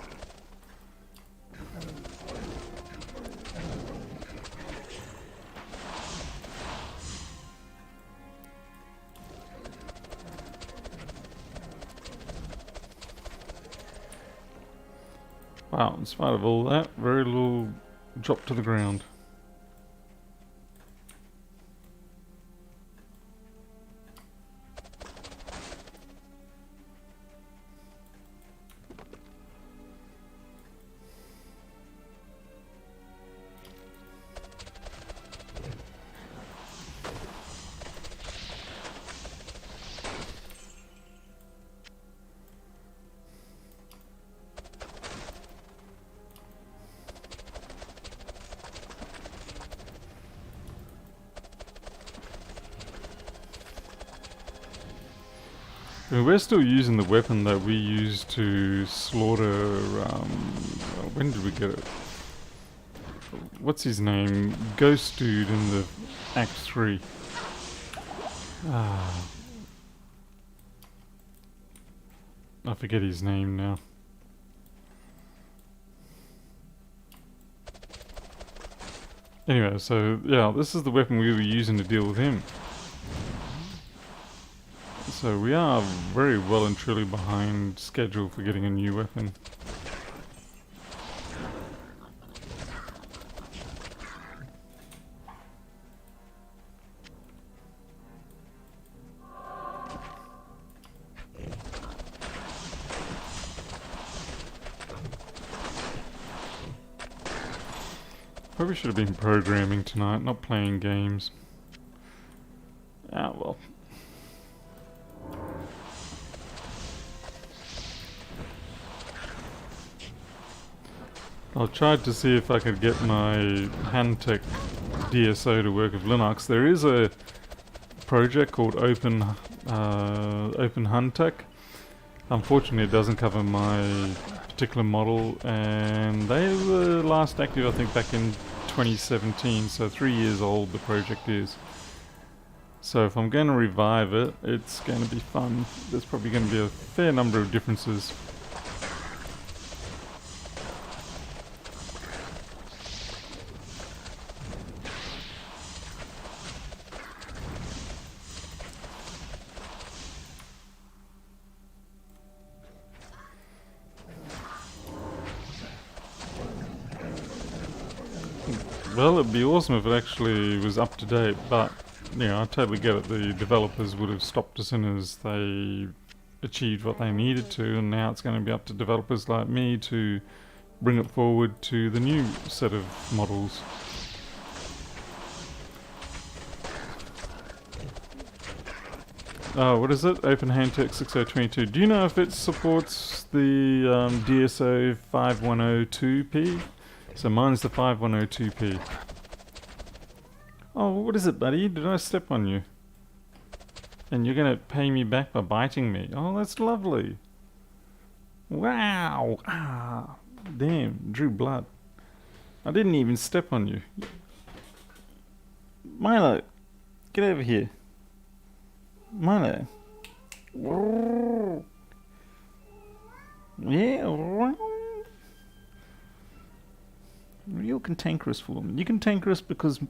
Wow, in spite of all that, very little drop to the ground. I mean, we're still using the weapon that we used to slaughter, when did we get it? What's his name? Ghost Dude in the Act 3. Ah. I forget his name now. Anyway, so yeah, this is the weapon we were using to deal with him. So we are very well and truly behind schedule for getting a new weapon. Probably should have been programming tonight, not playing games. Ah well. I tried to see if I could get my Handtech DSO to work with Linux. There is a project called Open Handtech. Unfortunately, it doesn't cover my particular model, and they were last active, I think, back in 2017. So 3 years old the project is. So if I'm going to revive it, it's going to be fun. There's probably going to be a fair number of differences. Well, it'd be awesome if it actually was up to date, but yeah, I totally get it. The developers would have stopped as soon as they achieved what they needed to, and now it's going to be up to developers like me to bring it forward to the new set of models. What is it? Open Handtech 6022. Do you know if it supports the DSO 5102P? So mine's the 5102P. Oh, what is it, buddy? Did I step on you? And you're gonna pay me back by biting me? Oh, that's lovely. Wow! Ah, damn, drew blood. I didn't even step on you. Milo, get over here. Milo. Yeah. You're cantankerous for me. You're cantankerous because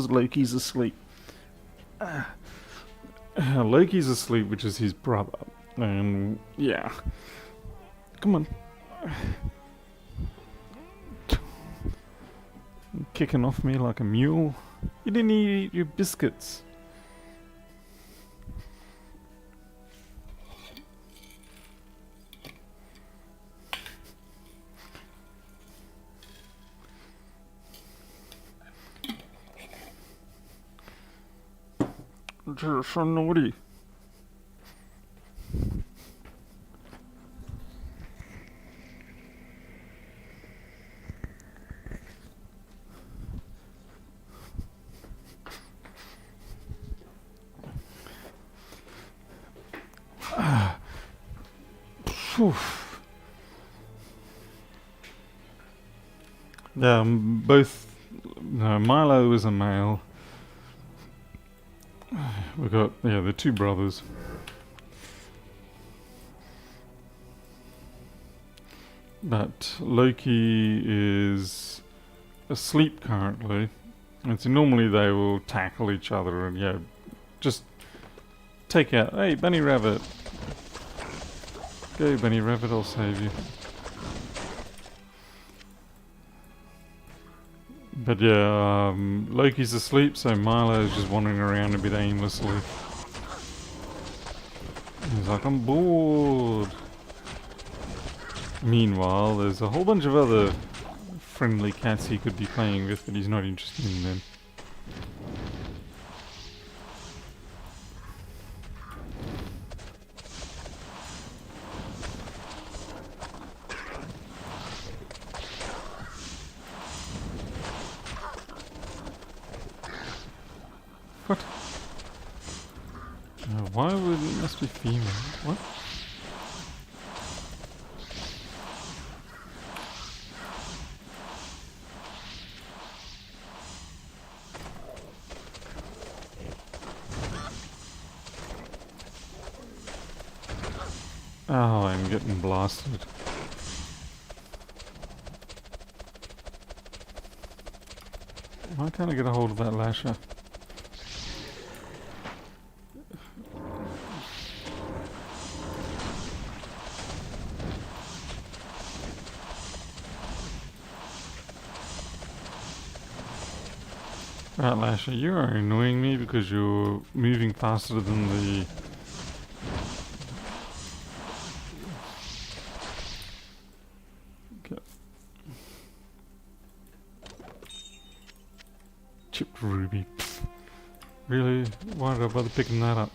Loki's asleep. Loki's asleep, which is his brother. And yeah. Come on. Kicking off me like a mule. You didn't eat your biscuits. you're so naughty. Phew. Yeah, both. No, Milo is a male. We got the two brothers. But Loki is asleep currently, and so normally they will tackle each other and just take out. Hey, Bunny Rabbit. Go, Bunny Rabbit, I'll save you. But Loki's asleep, so Milo's just wandering around a bit aimlessly. He's like, I'm bored. Meanwhile, there's a whole bunch of other friendly cats he could be playing with, but he's not interested in them. What? Why would it must be female? What? Oh, I'm getting blasted. Why can't I get a hold of that lasher? Right, Lasher, you are annoying me because you're moving faster than the... Okay. Chipped ruby. Pfft. Really? Why did I bother picking that up?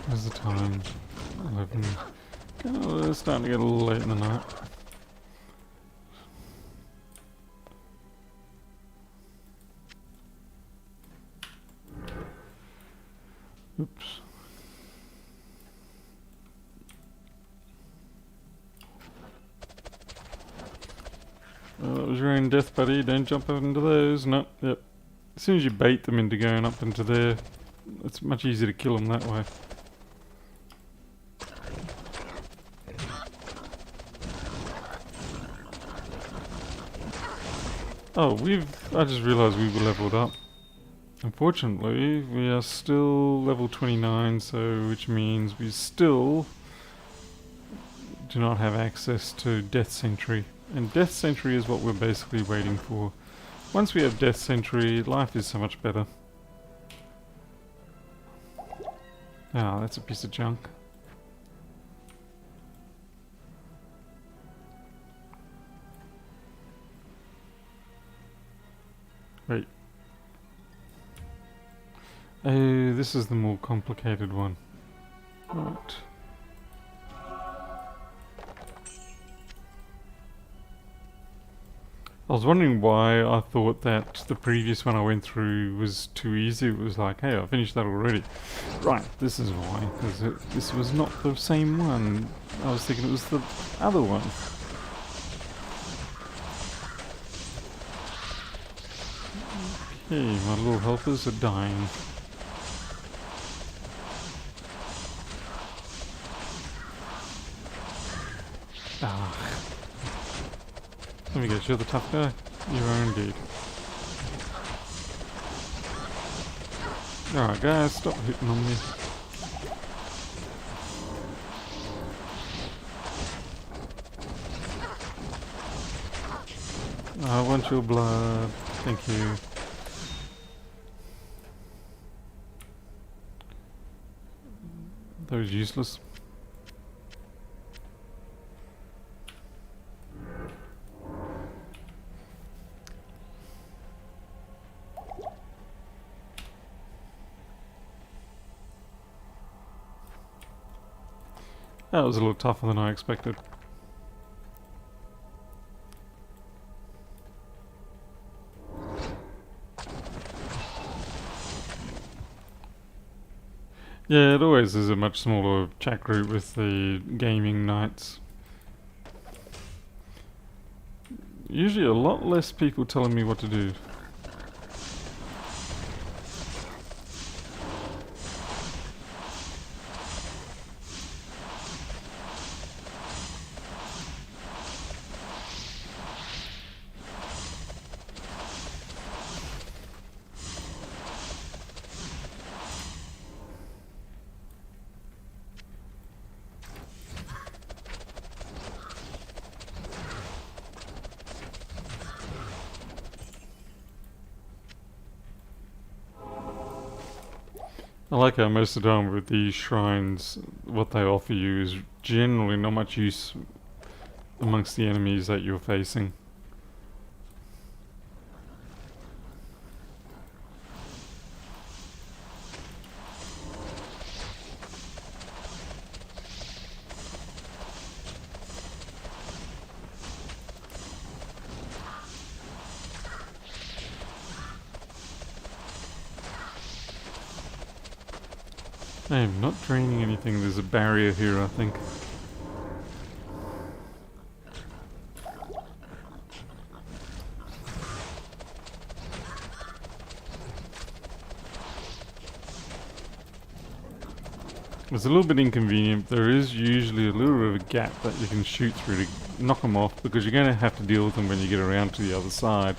Where's the time? 11. Oh, it's starting to get a little late in the night. Oops. Well, that was your own death, buddy. Don't jump up into those. No, yep. As soon as you bait them into going up into there, it's much easier to kill them that way. Oh, I just realised we were leveled up. Unfortunately, we are still level 29, so which means we still do not have access to Death Sentry. And Death Sentry is what we're basically waiting for. Once we have Death Sentry, life is so much better. Ah, that's a piece of junk. Wait. Oh, this is the more complicated one. Right. I was wondering why I thought that the previous one I went through was too easy. It was like, hey, I finished that already. Right, this is why. Because this was not the same one. I was thinking it was the other one. Hey, my little helpers are dying. Ah. Let me guess, you're the tough guy? You are indeed. Alright guys, stop hitting on me. I want your blood. Thank you. That was useless. That was a little tougher than I expected. Yeah, it always is a much smaller chat group with the gaming nights. Usually a lot less people telling me what to do. I like how most of the time with these shrines, what they offer you is generally not much use amongst the enemies that you're facing. I am not draining anything, there's a barrier here I think. It's a little bit inconvenient. There is usually a little bit of a gap that you can shoot through to knock them off, because you're going to have to deal with them when you get around to the other side.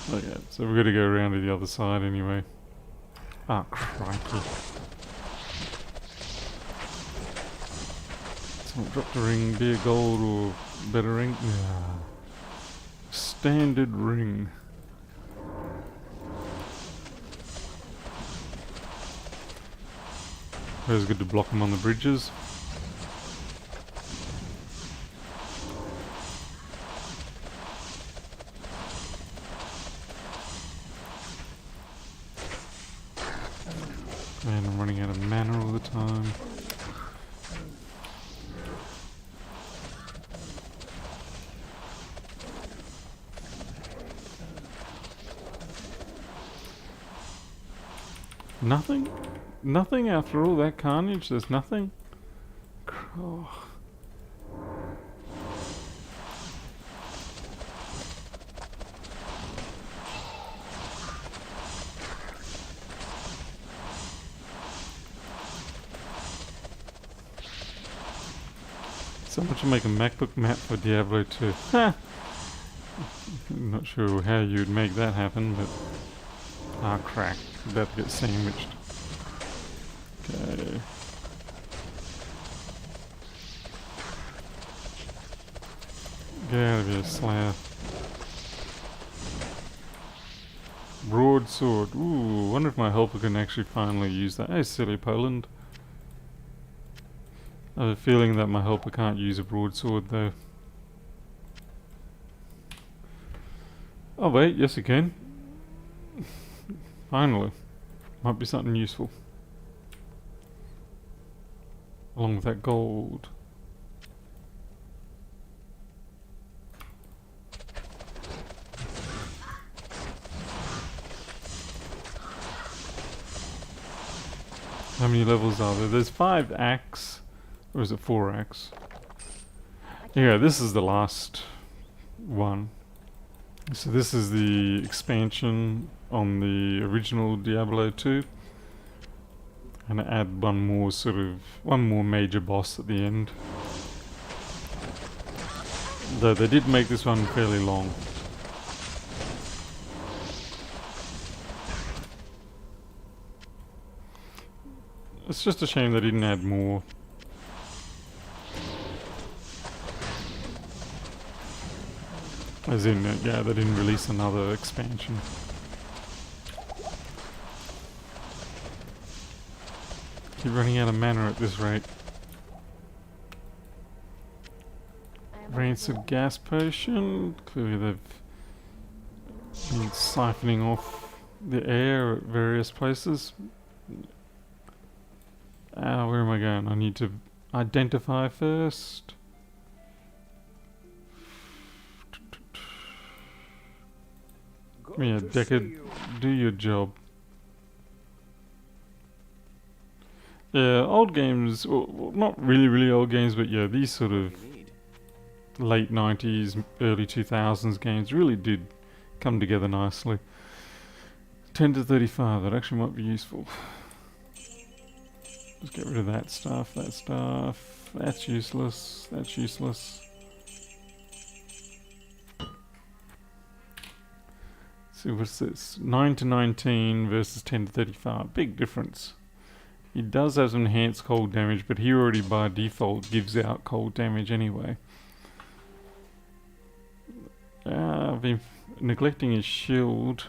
Okay, so we're going to go around to the other side anyway. Ah, crikey. Someone dropped a ring, be a gold or better ring? Yeah. Standard ring. Always good to block them on the bridges. And I'm running out of mana all the time. Nothing? Nothing after all that carnage? There's nothing? Oh. Someone should make a MacBook map for Diablo 2. Ha! Not sure how you'd make that happen, but... Ah, crack. About to get sandwiched. Okay. Get out of here, Slayer. Broadsword. Ooh, wonder if my helper can actually finally use that. Hey, silly Poland. I have a feeling that my helper can't use a broadsword though. Oh wait, yes he can. Finally. Might be something useful. Along with that gold. How many levels are there? There's 5 acts. Or is it 4 acts? Yeah, this is the last one. So this is the expansion on the original Diablo 2. And add one more major boss at the end. Though they did make this one fairly long. It's just a shame they didn't add more. As in, yeah, they didn't release another expansion. Keep running out of mana at this rate. Rancid gas potion. Clearly they've been siphoning off the air at various places. Where am I going? I need to identify first. Give me a decade. Do your job. Yeah, old games, well, not really old games, but yeah, these sort of late 90s, early 2000s games really did come together nicely. 10 to 35, that actually might be useful. Just get rid of that stuff, that's useless, that's useless. So what's this? 9 to 19 versus 10 to 35, big difference. He does have some enhanced cold damage, but he already by default gives out cold damage anyway. I've been neglecting his shield.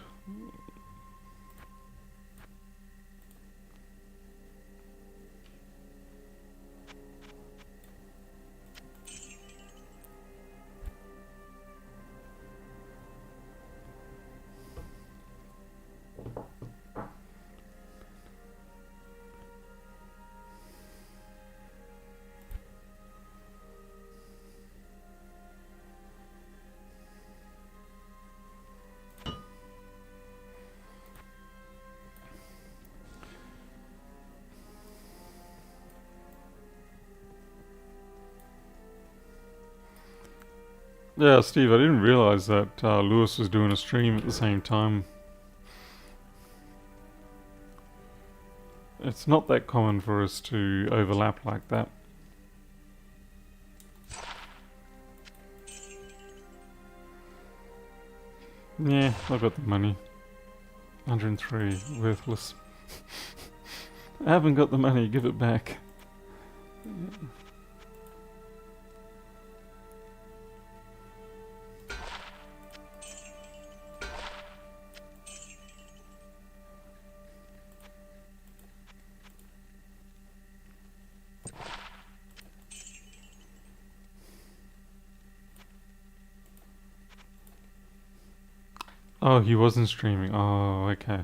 Yeah, Steve, I didn't realize that Lewis was doing a stream at the same time. It's not that common for us to overlap like that. Yeah, I've got the money. 103, worthless. I haven't got the money, give it back. Oh, he wasn't streaming. Oh, okay. I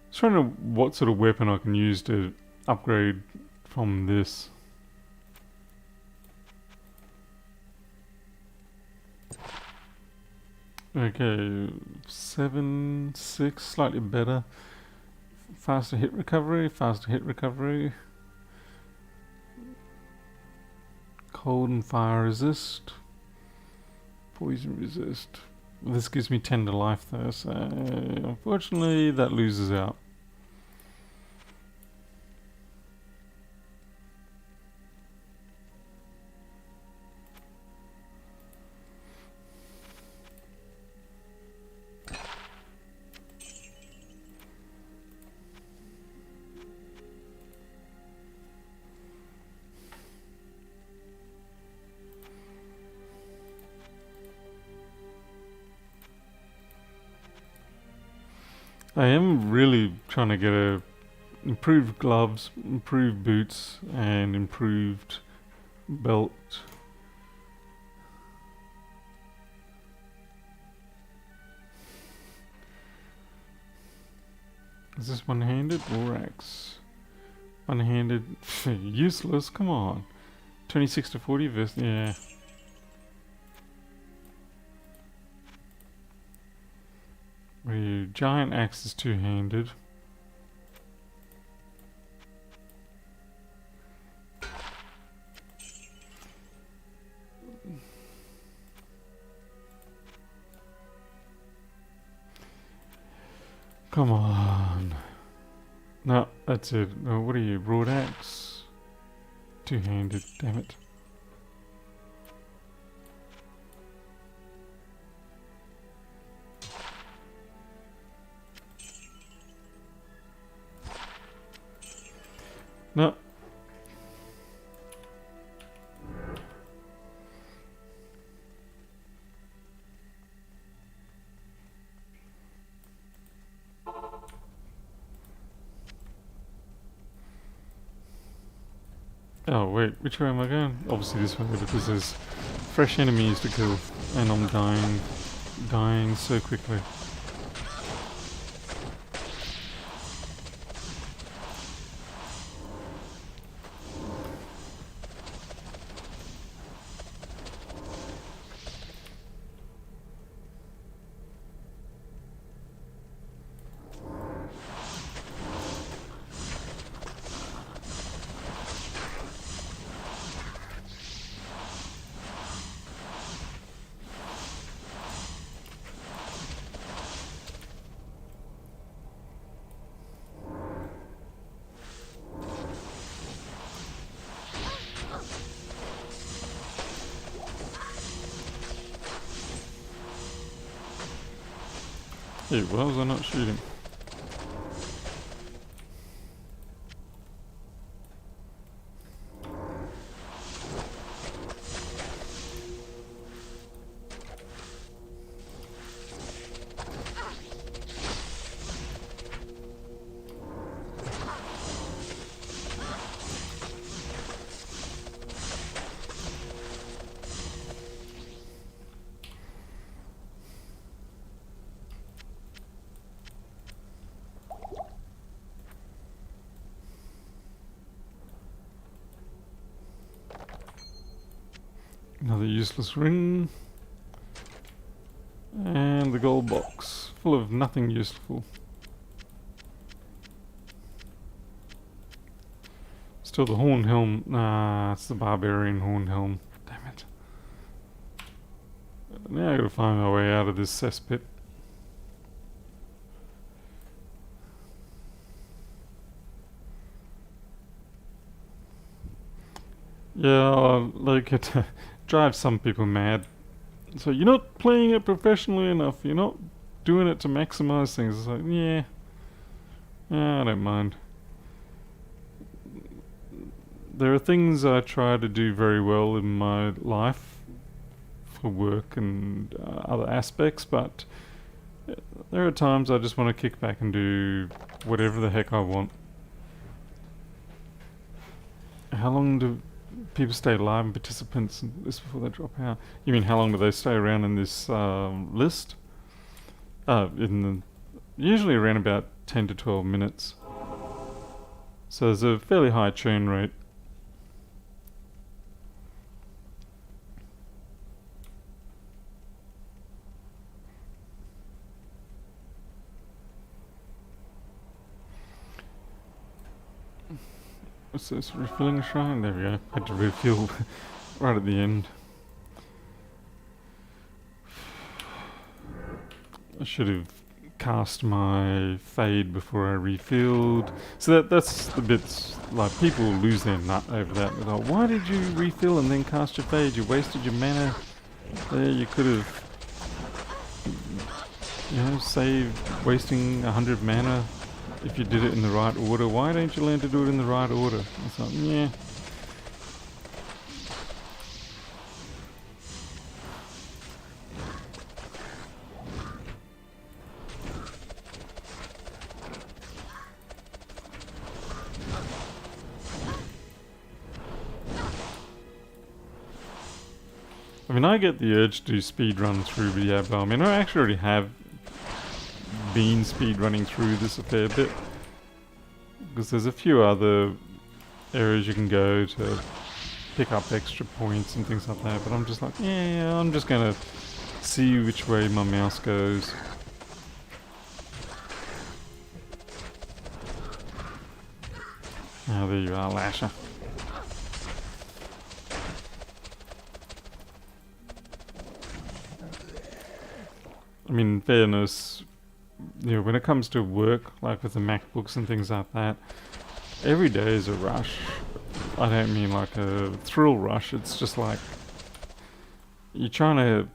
was trying to what sort of weapon I can use to upgrade from this. Okay, 7, 6, slightly better. Faster hit recovery, faster hit recovery. Cold and fire resist. Poison resist. This gives me 10 to life though, so unfortunately that loses out. I am really trying to get improved gloves, improved boots, and improved belt. Is this one-handed or axe? One-handed, useless. Come on, 26 to 40 versus yeah. What are you? Giant axe is two-handed. Come on. No, that's it. No, what are you? Broad axe? Two-handed, damn it. No. Oh wait, which way am I going? Obviously this way, because there's fresh enemies to kill, and I'm dying so quickly. Hey, why was I not shooting? Another useless ring. And the gold box, full of nothing useful. Still the horn helm. Nah, it's the barbarian horn helm. Damn it. Now I gotta find my way out of this cesspit. Yeah, like it drives some people mad. So you're not playing it professionally enough. You're not doing it to maximize things. It's like, yeah, I don't mind. There are things I try to do very well in my life for work and other aspects, but there are times I just want to kick back and do whatever the heck I want. How long do people stay alive and participants in this before they drop out? You mean how long do they stay around in this list? Usually around about 10 to 12 minutes. So there's a fairly high churn rate. What's this? Refilling a shrine? There we go. Had to refill right at the end. I should have cast my fade before I refilled. So that's the bits, like, people lose their nut over that. They're like, why did you refill and then cast your fade? You wasted your mana. There, you could have, saved wasting 100 mana if you did it in the right order. Why don't you learn to do it in the right order? It's like, yeah. I mean, I get the urge to speed run through Diablo. I mean, I actually already have been speed running through this a fair bit, because there's a few other areas you can go to pick up extra points and things like that, but I'm just like, yeah, I'm just gonna see which way my mouse goes. Oh, there you are, Lasher. I mean, in fairness, you know, when it comes to work, like with the MacBooks and things like that, every day is a rush. I don't mean like a thrill rush. It's just like you're trying to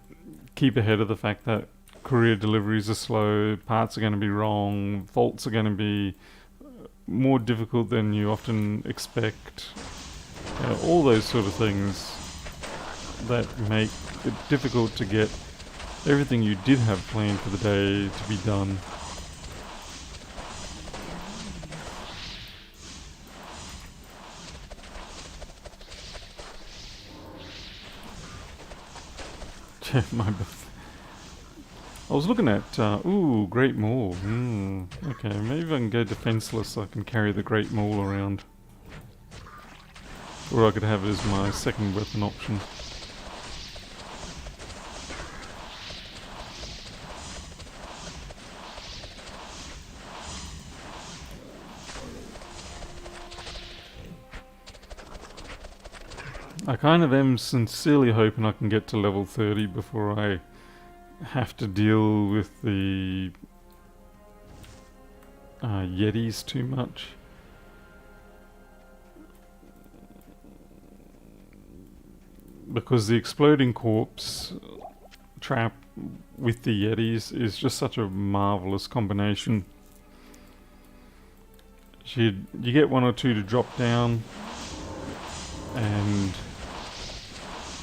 keep ahead of the fact that courier deliveries are slow, parts are going to be wrong, faults are going to be more difficult than you often expect. All those sort of things that make it difficult to get everything you did have planned for the day to be done. My bad. I was looking at, ooh, Great Maul. Okay, maybe I can go defenseless so I can carry the Great Maul around. Or I could have it as my second weapon option. I kind of am sincerely hoping I can get to level 30 before I have to deal with the Yetis too much. Because the exploding corpse trap with the Yetis is just such a marvelous combination. You get one or two to drop down, and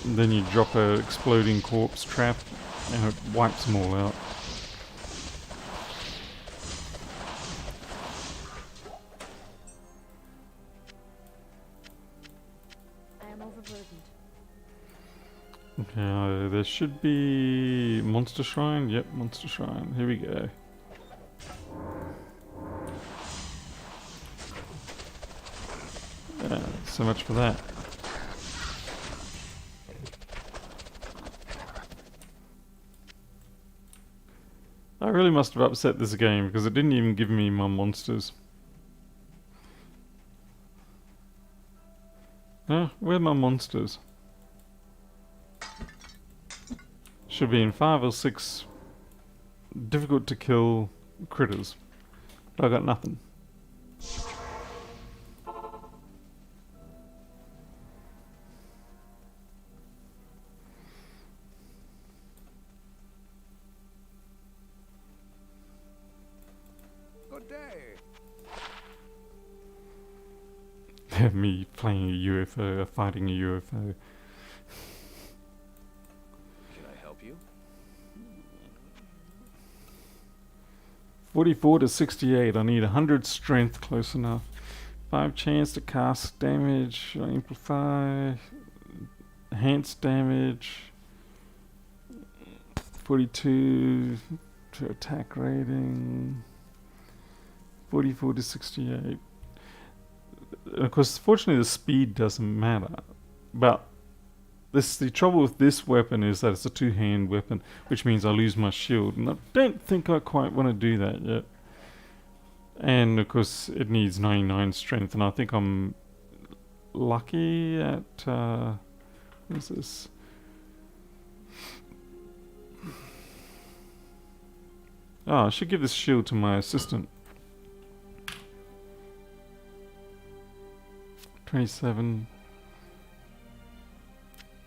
then you drop a exploding corpse trap and it wipes them all out. I am overburdened. Okay, there should be Monster Shrine. Yep, Monster Shrine. Here we go. So much for that. I really must have upset this game because it didn't even give me my monsters. Where are my monsters? Should be in 5 or 6 difficult to kill critters. But I got nothing. Good day. Me playing a UFO, fighting a UFO. Can I help you? 44 to 68. I need 100 strength, close enough. 5 chance to cast damage, amplify, enhance damage. 42 to attack rating. 44 to 68. Of course, fortunately, the speed doesn't matter. But the trouble with this weapon is that it's a two-hand weapon, which means I lose my shield, and I don't think I quite want to do that yet. And of course, it needs 99 strength, and I think I'm lucky at what is this? Oh, I should give this shield to my assistant. 27.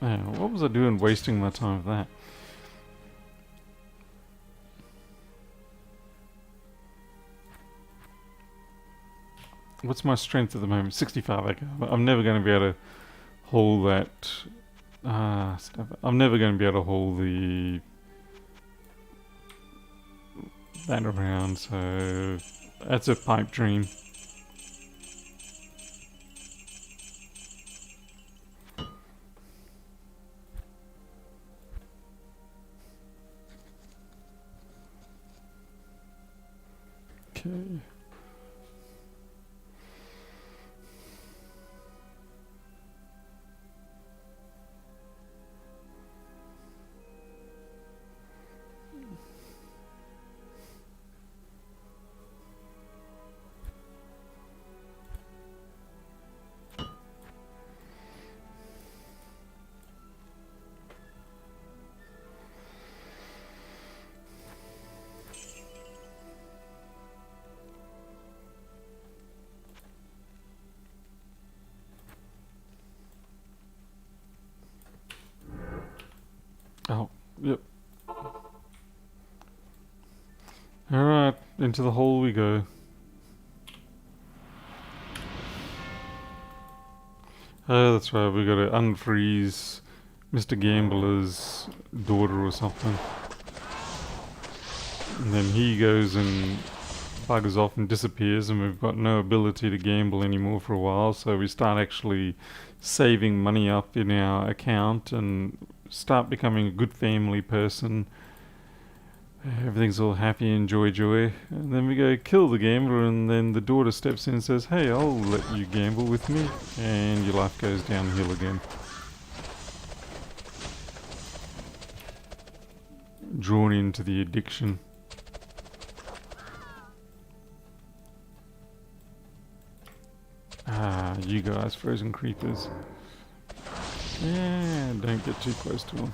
Man, what was I doing wasting my time with that? What's my strength at the moment? 65. Okay. I'm never going to be able to hold that. I'm never going to be able to hold that around, so that's a pipe dream. Okay. Oh, yep. Alright, into the hole we go. Oh, that's right, we gotta unfreeze Mr. Gambler's daughter or something. And then he goes and buggers off and disappears, and we've got no ability to gamble anymore for a while, so we start actually saving money up in our account and start becoming a good family person. Everything's all happy and joy. And then we go kill the gambler, and then the daughter steps in and says, hey, I'll let you gamble with me. And your life goes downhill again. Drawn into the addiction. Ah, you guys, frozen creepers. Yeah, don't get too close to them.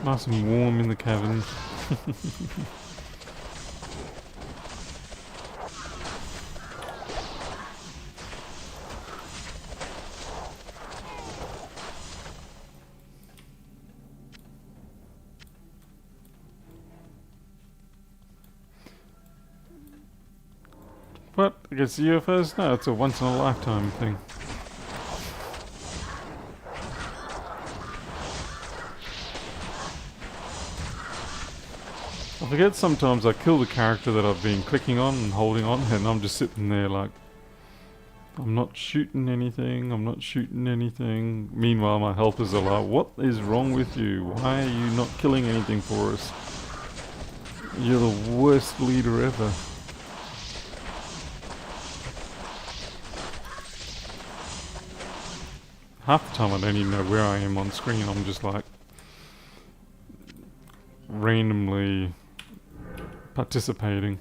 Nice and warm in the cabin. What? Against UFOs? No, it's a once in a lifetime thing. I forget sometimes I kill the character that I've been clicking on and holding on, and I'm just sitting there like, I'm not shooting anything, I'm not shooting anything. Meanwhile, my helpers are like, what is wrong with you? Why are you not killing anything for us? You're the worst leader ever. Half the time I don't even know where I am on screen, I'm just like randomly participating.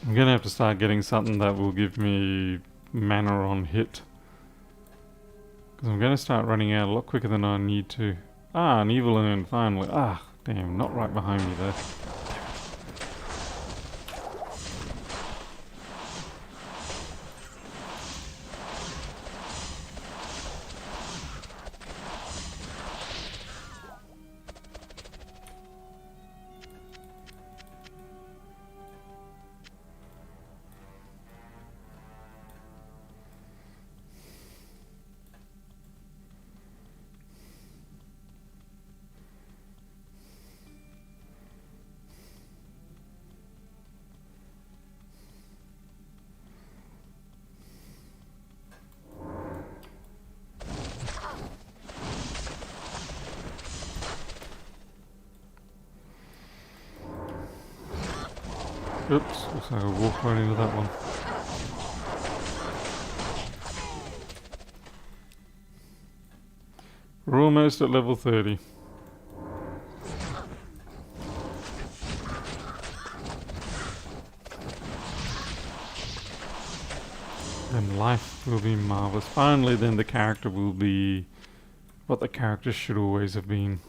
I'm gonna have to start getting something that will give me mana on hit. Because I'm gonna start running out a lot quicker than I need to. Ah, an evil urn, finally. Ah, damn, not right behind me though. Oops, looks like I walked right into that one. We're almost at level 30. And life will be marvelous. Finally, then the character will be what the character should always have been.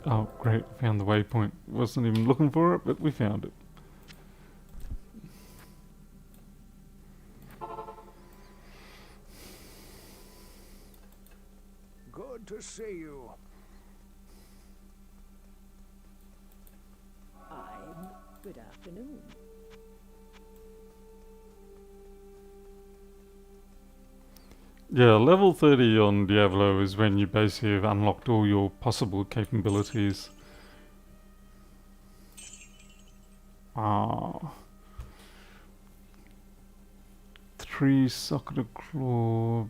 Oh, great. Found the waypoint. Wasn't even looking for it, but we found it. Good to see you. Good afternoon. Yeah, level 30 on Diablo is when you basically have unlocked all your possible capabilities. Ah. 3 socketed claw.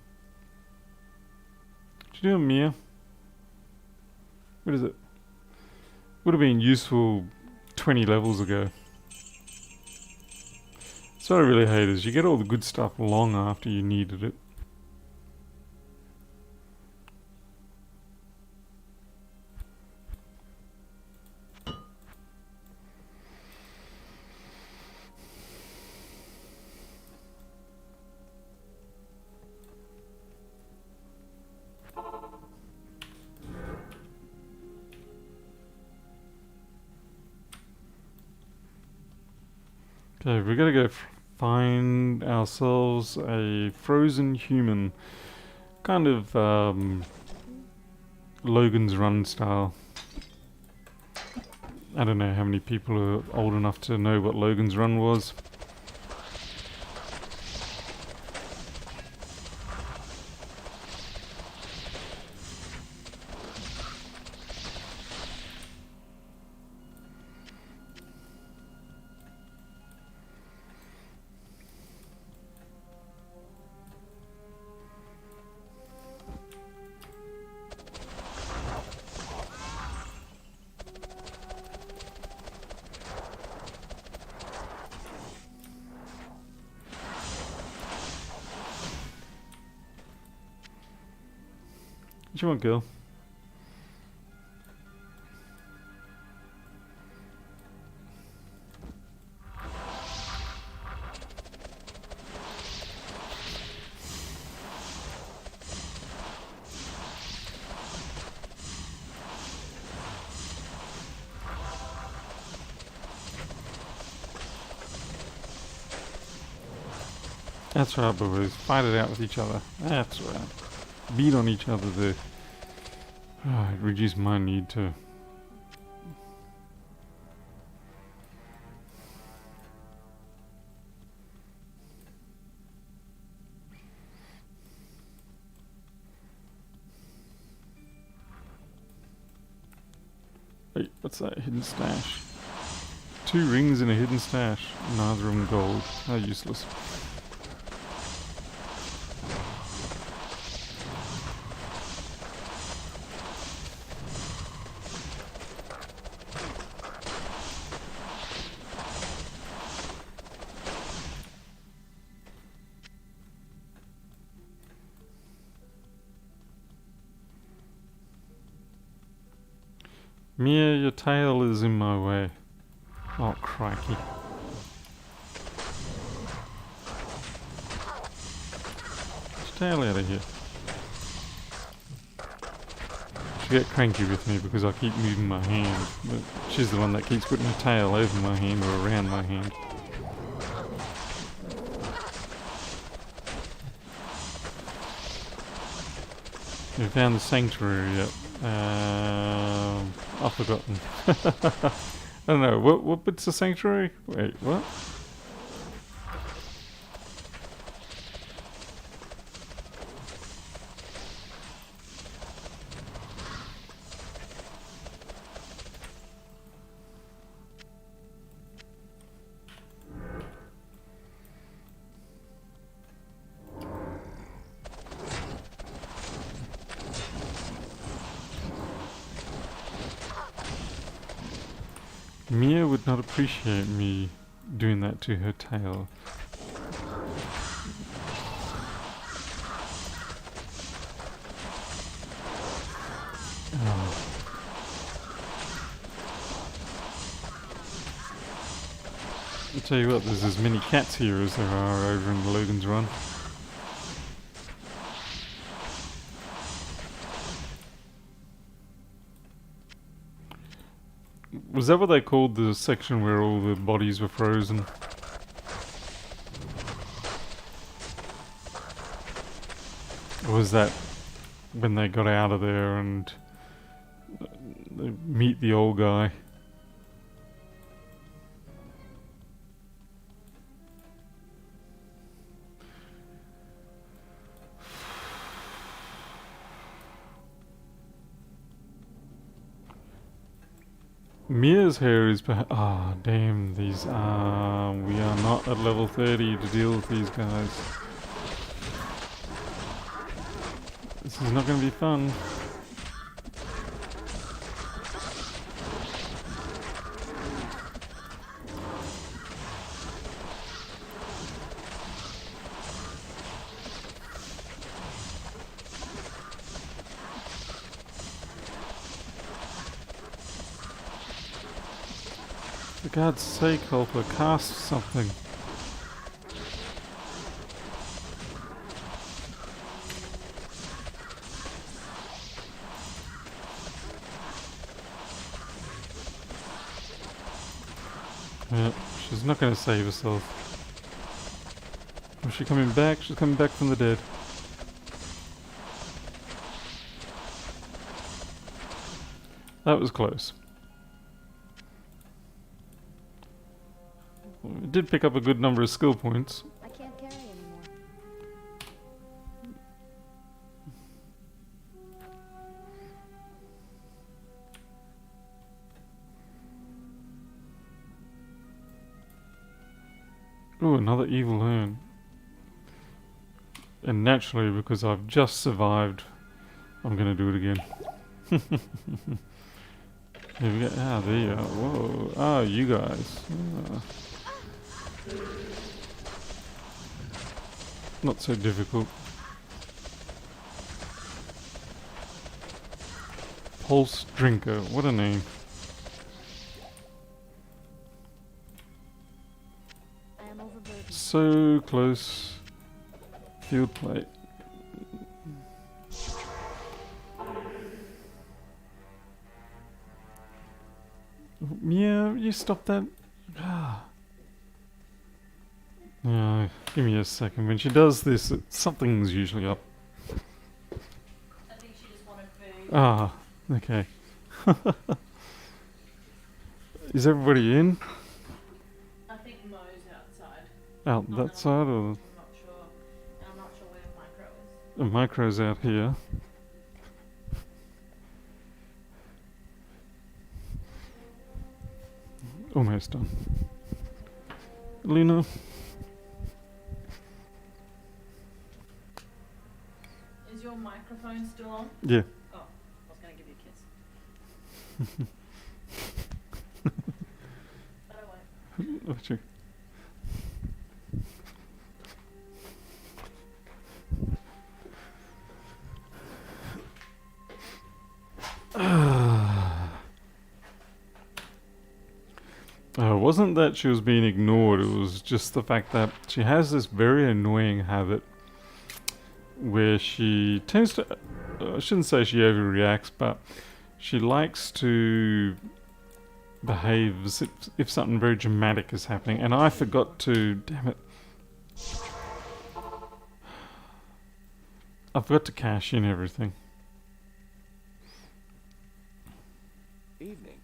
Did you do a Mia? What is it? Would have been useful 20 levels ago. So what I really hate is you get all the good stuff long after you needed it. Okay, we gotta go find ourselves a frozen human. Kind of, Logan's Run style. I don't know how many people are old enough to know what Logan's Run was. What you want, girl? That's right, boys. Fight it out with each other. That's right. Beat on each other there. Oh, it reduced my need to... Wait, what's that? Hidden stash. 2 rings and a hidden stash. Neither of them gold. How useless. Mia, your tail is in my way. Oh, crikey. Get your tail out of here. She get cranky with me because I keep moving my hand, but she's the one that keeps putting her tail over my hand or around my hand. We found the sanctuary yet. I've forgotten. I don't know. What bit's the sanctuary? Wait, what? Mia would not appreciate me doing that to her tail. Oh. I'll tell you what, there's as many cats here as there are over in the Logan's Run. Was that what they called the section where all the bodies were frozen? Or was that when they got out of there and they meet the old guy? Mia's hair is ah, damn, these we are not at level 30 to deal with these guys. This is not going to be fun. For God's sake, help her cast something. Yeah, she's not going to save herself. Is she coming back? She's coming back from the dead. That was close. It did pick up a good number of skill points. I can't carry anymore. Ooh, another evil urn. And naturally, because I've just survived, I'm gonna do it again. Here we go. Ah, there you are. Whoa. Ah, you guys. Ah. Not so difficult. Pulse Drinker. What a name. I am overburdened. So close. Field plate. Yeah, you stop that. Ah. Yeah, give me a second. When she does this, something's usually up. I think she just wanted food. Ah, okay. Is everybody in? I think Mo's outside. Out Oh, that no. side, or I'm not sure. And I'm not sure where Micro is. the micro's out here? Almost done. Lena. Is your microphone still on? Yeah. Oh, I was going to give you a kiss. But I won't. Oh, sure. It wasn't that she was being ignored, it was just the fact that she has this very annoying habit where she tends to, I shouldn't say she overreacts, but she likes to behave as if something very dramatic is happening, and I forgot to, damn it, I forgot to cash in everything. Evening.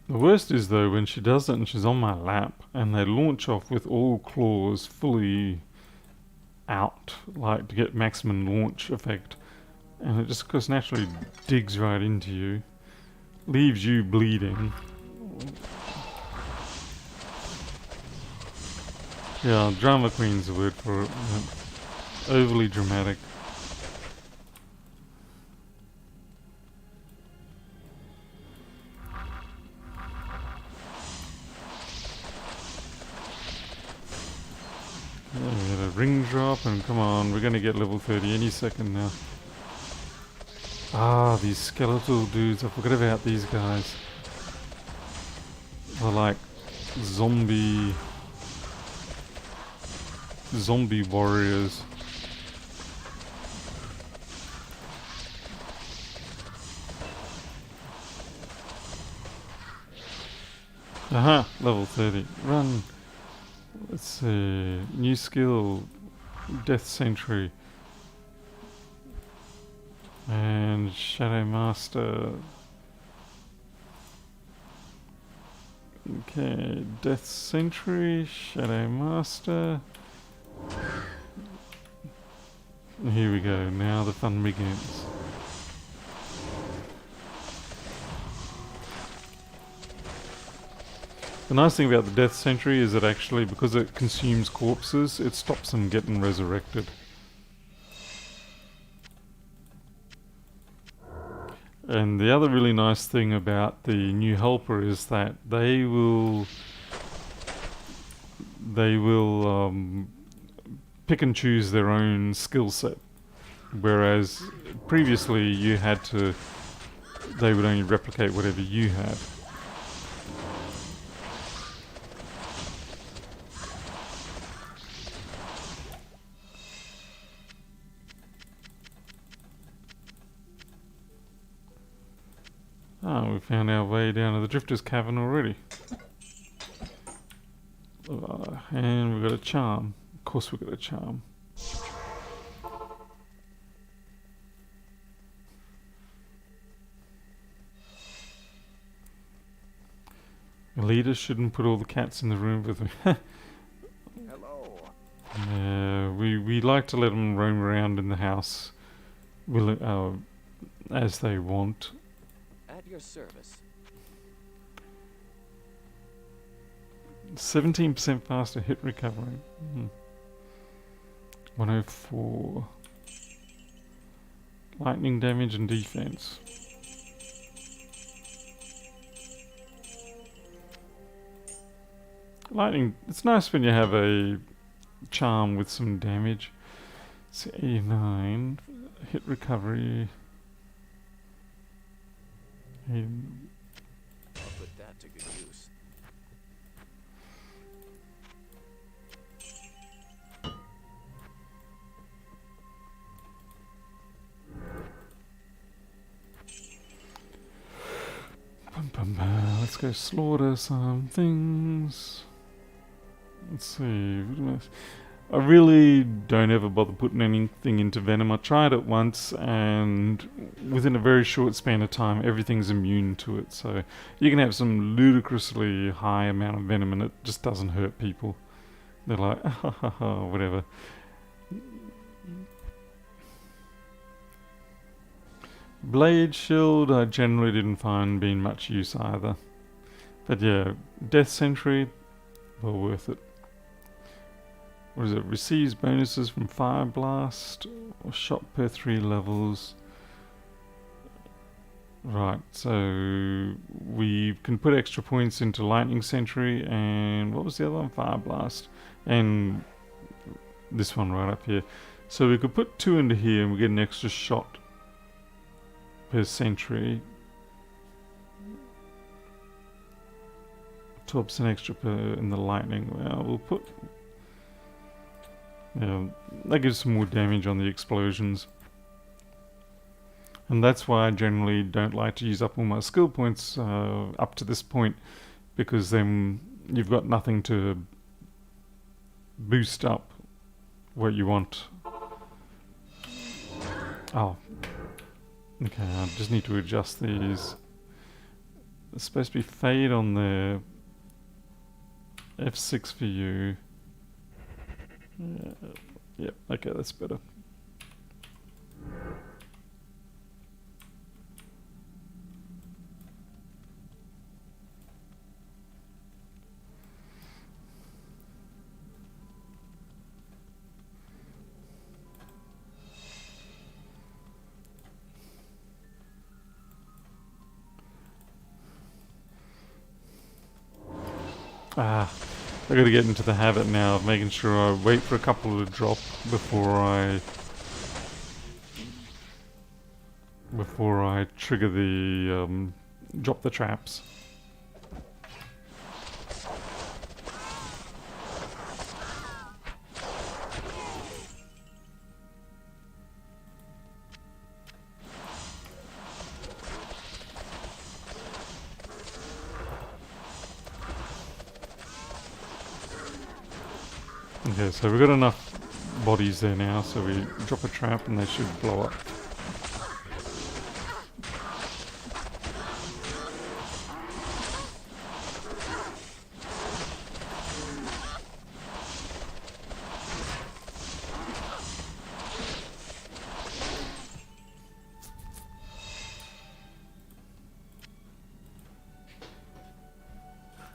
The worst is though when she does it and she's on my lap and they launch off with all claws fully out, like to get maximum launch effect, and it just goes naturally digs right into you, leaves you bleeding. Yeah, drama queen's the word for it. Yeah. Overly dramatic. Yeah, we got a ring drop, and come on, we're gonna get level 30 any second now. Ah, these skeletal dudes, I forgot about these guys. They're like zombie warriors. Aha, level 30. Run. Let's see. New skill, Death Sentry. And Shadow Master. Okay, Death Sentry, Shadow Master. Here we go, now the fun begins. The nice thing about the Death Sentry is that actually, because it consumes corpses, it stops them getting resurrected. And the other really nice thing about the new helper is that they will pick and choose their own skill set, whereas previously they would only replicate whatever you had. Oh, we found our way down to the Drifter's Cavern already. And we've got a charm. Of course we've got a charm. The leader shouldn't put all the cats in the room with me. Hello. We like to let them roam around in the house as they want. At your service. 17% faster hit recovery. 104. Lightning damage and defense. Lightning, it's nice when you have a charm with some damage. It's 89. Hit recovery. I'll put that to good use. Let's go slaughter some things. Let's see. I really don't ever bother putting anything into Venom. I tried it once, and within a very short span of time, everything's immune to it. So you can have some ludicrously high amount of Venom, and it just doesn't hurt people. They're like, whatever. Blade Shield, I generally didn't find being much use either. But yeah, Death Sentry, well worth it. What is it? Receives bonuses from Fire Blast or shot per 3 levels. Right, so we can put extra points into Lightning Sentry and what was the other one? Fire Blast. And this one right up here. So we could put 2 into here and we get an extra shot per sentry. 12% extra per in the lightning. Well, we'll put... Yeah, that gives some more damage on the explosions. And that's why I generally don't like to use up all my skill points up to this point, because then you've got nothing to boost up what you want. Oh. Okay, I just need to adjust these. It's supposed to be fade on the F6 for you. Yep, okay, that's better. I gotta get into the habit now of making sure I wait for a couple to drop before I trigger the drop the traps. Okay, so we've got enough bodies there now, so we drop a trap and they should blow up.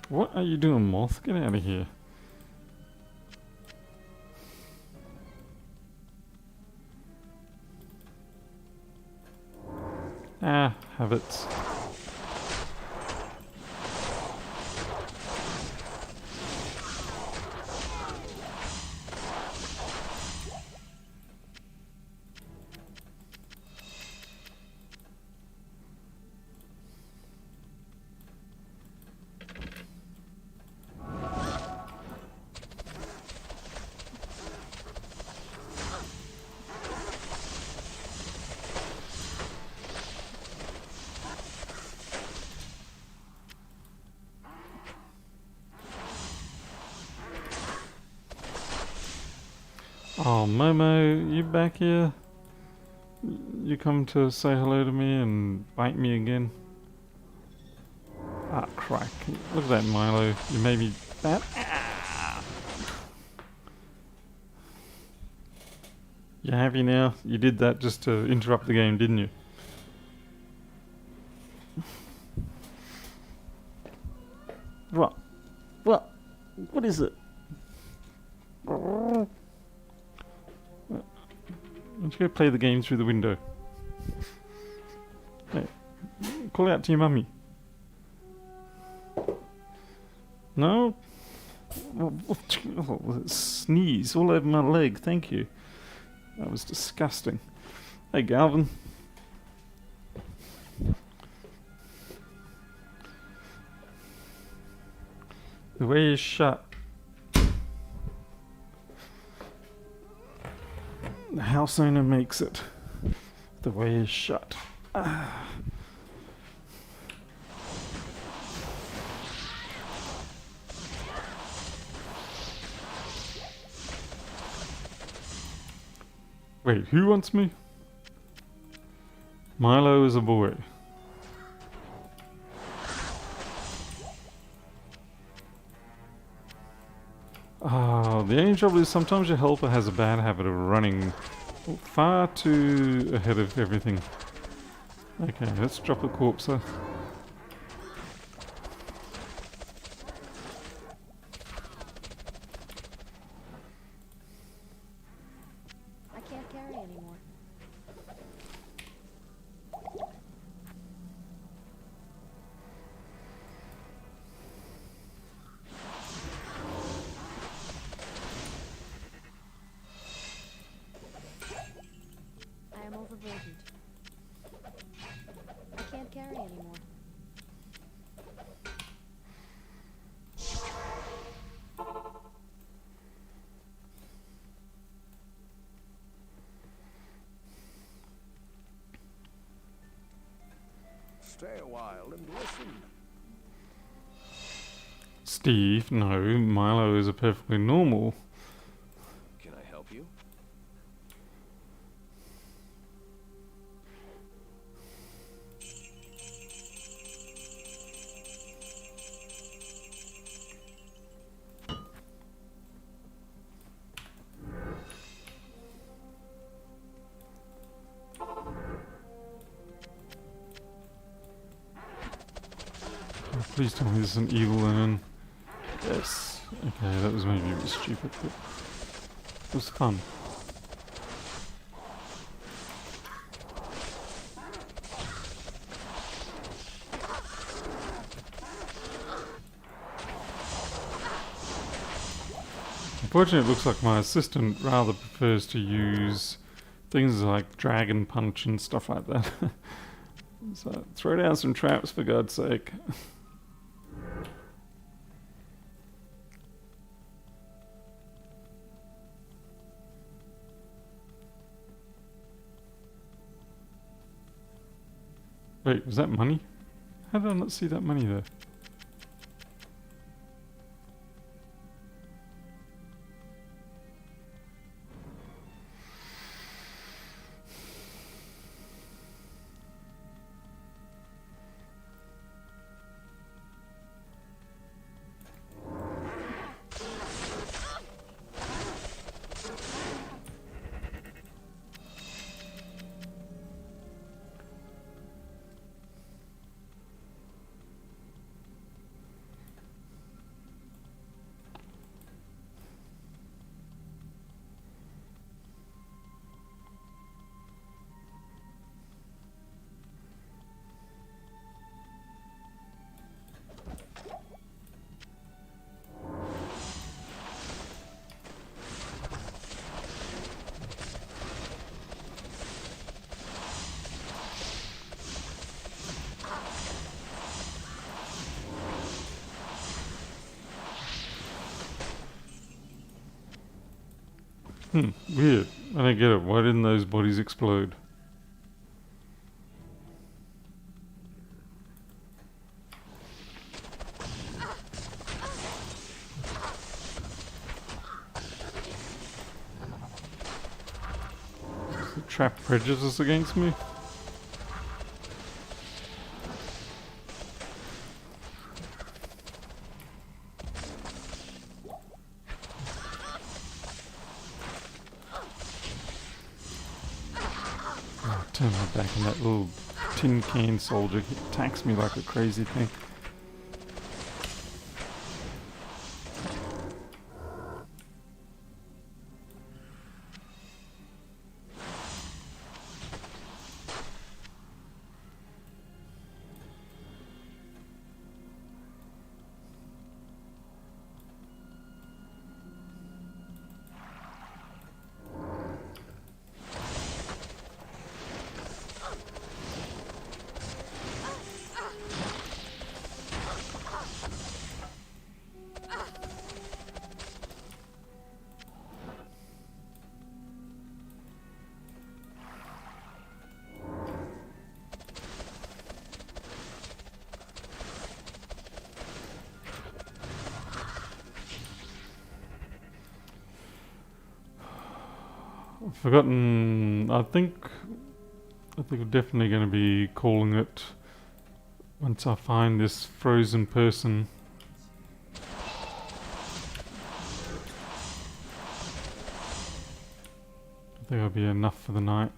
What are you doing, Moth? Get out of here. Ah, habits. Oh, Momo, you back here? You come to say hello to me and bite me again? Ah, crack. Look at that, Milo. You made me that. Ah. You happy now? You did that just to interrupt the game, didn't you? What? What? What is it? Why don't you go play the game through the window? Hey, call out to your mummy. No? Oh, sneeze all over my leg, thank you. That was disgusting. Hey, Galvin. The way is shut. The house owner makes it. The way is shut. Ah. Wait, who wants me? Milo is a boy. Ah, the only trouble is sometimes your helper has a bad habit of running far too ahead of everything. Okay, let's drop a corpse. I can't carry anymore. I am overburdened. I can't carry anymore. Stay a while and listen. Steve, no, Milo is a perfectly normal. Can I help you? Oh, please tell me this is an evil urn. Yes. Okay, that was maybe a bit stupid, but it was fun. Unfortunately, it looks like my assistant rather prefers to use things like Dragon Punch and stuff like that. So, throw down some traps for God's sake. Wait, was that money? How did I not see that money there? Weird. I don't get it. Why didn't those bodies explode? Is the trap prejudice against me? Turn my back and that little tin can soldier attacks me like a crazy thing. I've forgotten. I think we're definitely going to be calling it once I find this frozen person. I think that'll be enough for the night.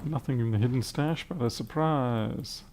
Nothing in the hidden stash, but a surprise.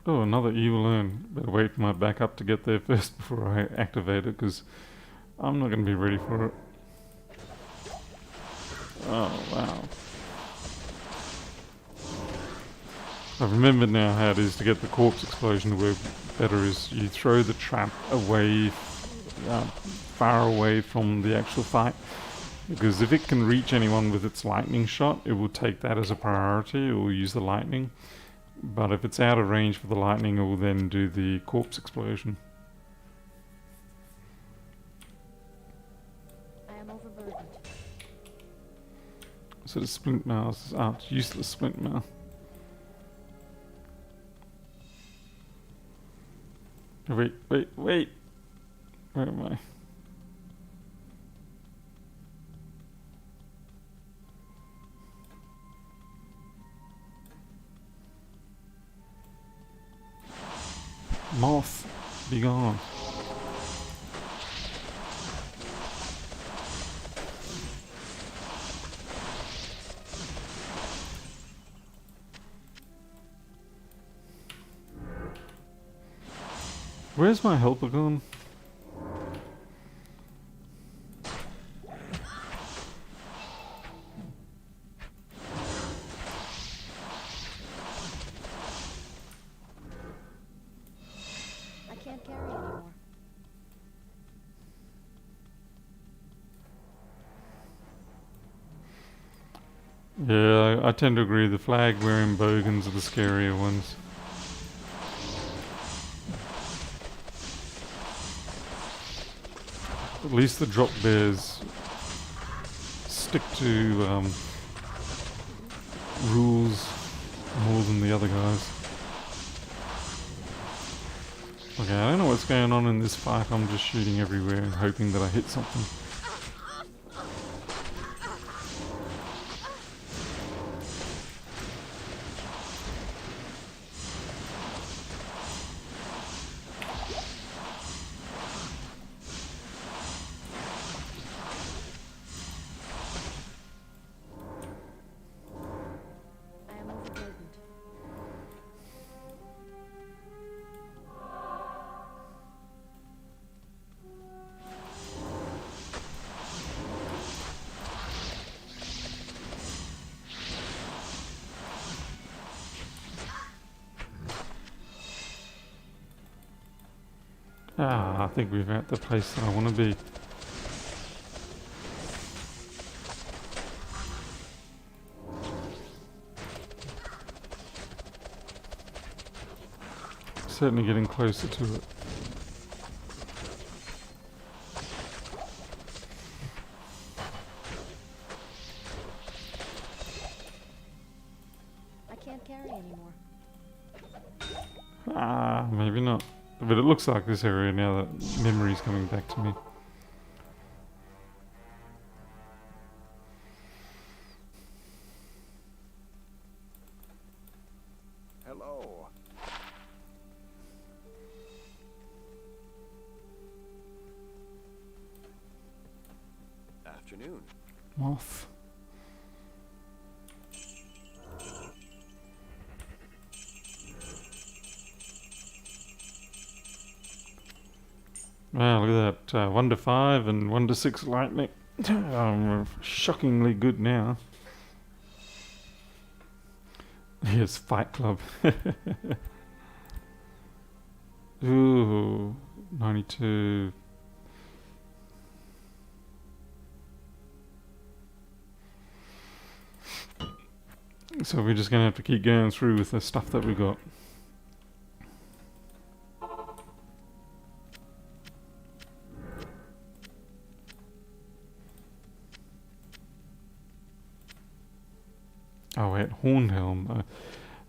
Oh, another evil urn. Better wait for my backup to get there first before I activate it, because I'm not going to be ready for it. Oh, wow. I remember now how it is to get the corpse explosion, where better is you throw the trap away, far away from the actual fight. Because if it can reach anyone with its lightning shot, it will take that as a priority. It will use the lightning. But if it's out of range for the lightning, it will then do the corpse explosion. I am overburdened. So the splint mouse, it's useless splint mouse. Wait. Where am I? Moth, be gone. Where's my helper gone? I can't carry anymore. Yeah, I tend to agree. The flag-wearing bogans are the scarier ones. At least the drop bears stick to rules more than the other guys. Okay, I don't know what's going on in this fight. I'm just shooting everywhere and hoping that I hit something. I am overburdened. Ah, I think we're at the place that I want to be. Certainly getting closer to it. I can't carry anymore. Ah, maybe not. But it looks like this area now that memory's coming back to me. Hello. Afternoon. Moth. Wow, look at that. 1 to 5 and 1 to 6 lightning. Shockingly good now. Here's Fight Club. Ooh, 92. So we're just going to have to keep going through with the stuff that we got. Oh wait, Horned Helm. I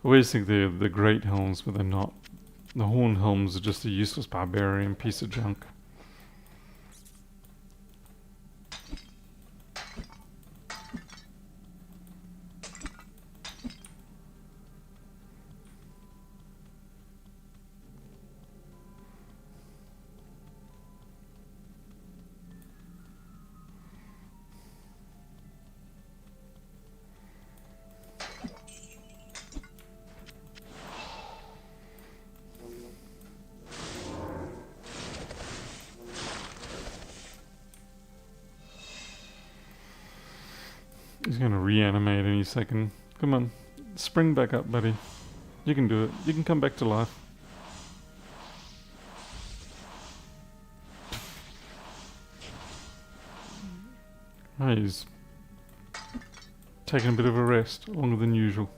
always think they're the Great Helms, but they're not. The Horned Helms are just a useless barbarian piece of junk. He's gonna reanimate any second. Come on, spring back up, buddy. You can do it. You can come back to life. Oh, he's taking a bit of a rest, longer than usual.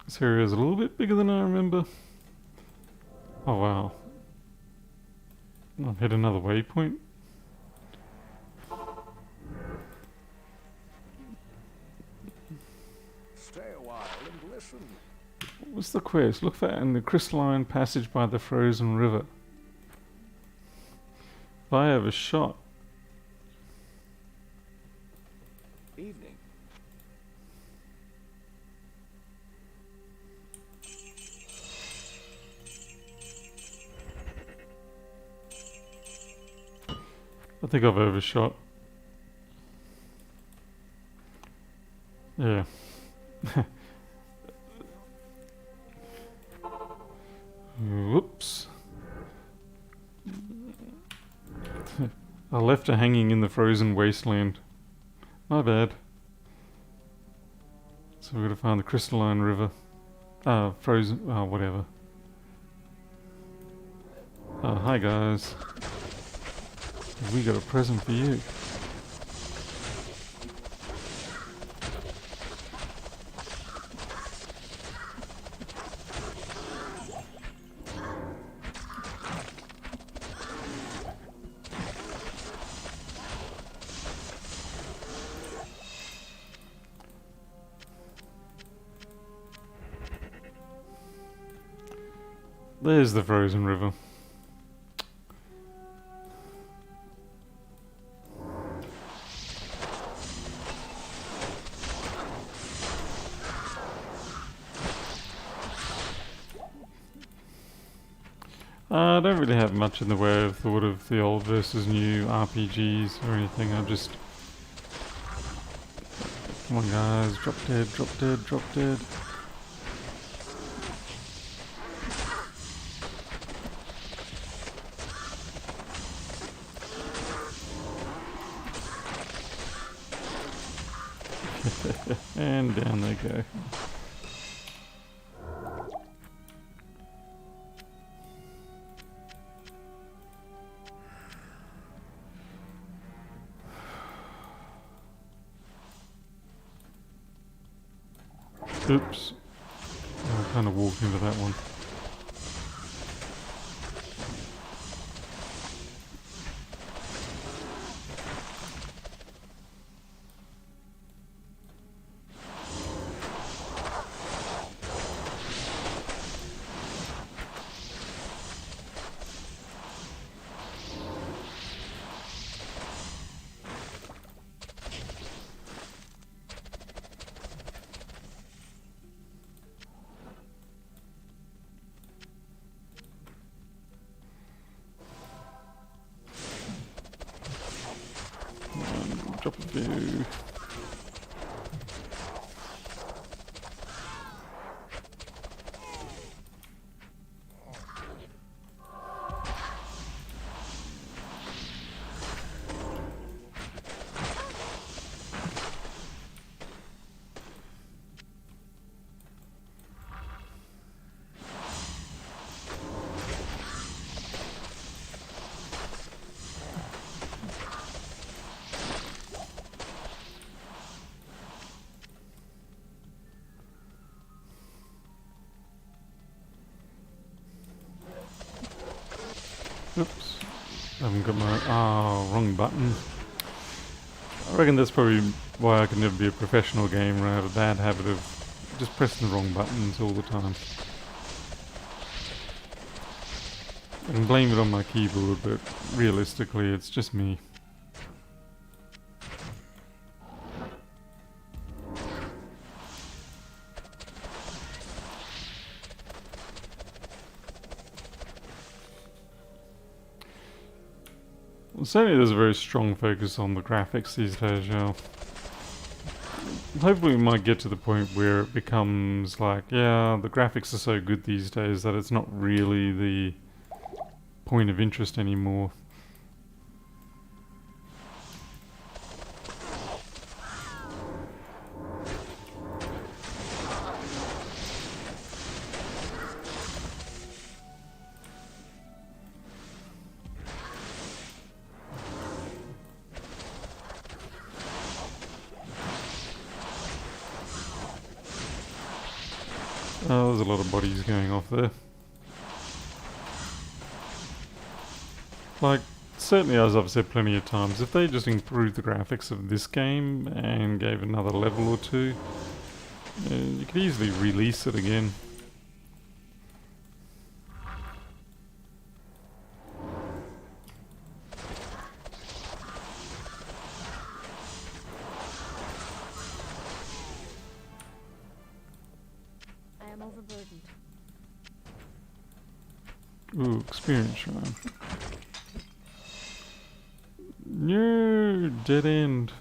This area is a little bit bigger than I remember. Oh wow. I've hit another waypoint. Stay a while and listen. What's the quest? Look for in the crystalline passage by the frozen river. I overshot. Evening. I think I've overshot. Yeah. Whoops. I left her hanging in the frozen wasteland. My bad. So we're gonna find the crystalline river. Frozen, whatever. Oh, hi guys. We got a present for you. There's the frozen river. I don't really have much in the way of thought of the old versus new RPGs or anything. I'm just... Come on guys, drop dead, drop dead, drop dead. And down they go. Oops. I kind of walked into that one. Drop a few. Oops. I haven't got my... wrong button. I reckon that's probably why I can never be a professional gamer. I have a bad habit of just pressing the wrong buttons all the time. I can blame it on my keyboard, but realistically it's just me. Well, certainly there's a very strong focus on the graphics these days, yeah. Hopefully we might get to the point where it becomes like, yeah, the graphics are so good these days that it's not really the point of interest anymore. Oh, there's a lot of bodies going off there. Like, certainly as I've said plenty of times, if they just improved the graphics of this game and gave another level or two, you could easily release it again. Ooh, experience shrine. No, dead end.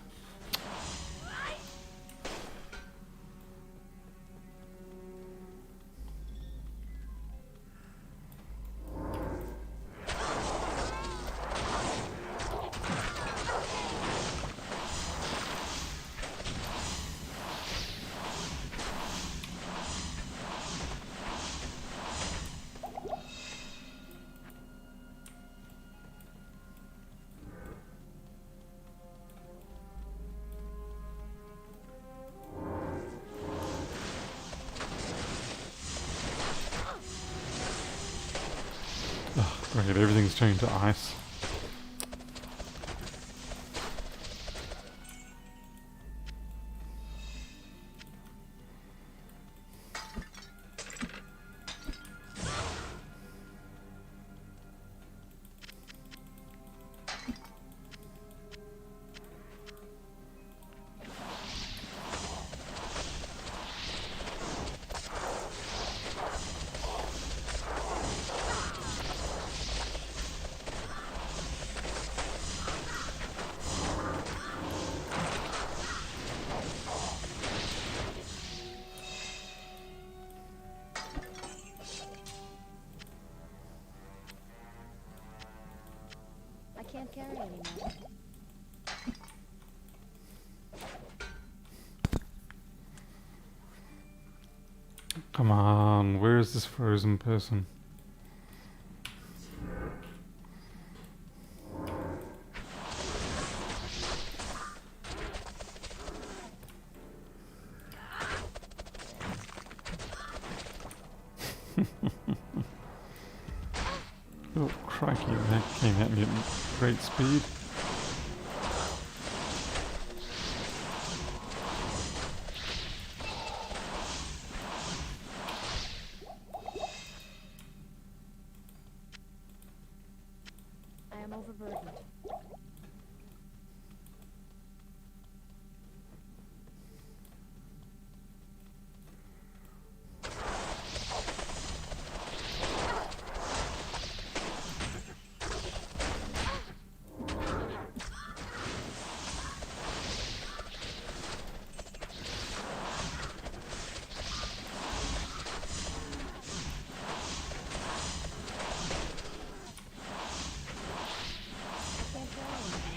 Great, everything's turned to ice. I can't carry anymore. Come on, where is this frozen person? Oh, crikey, that came at me at great speed. I am overburdened. I can't carry anymore.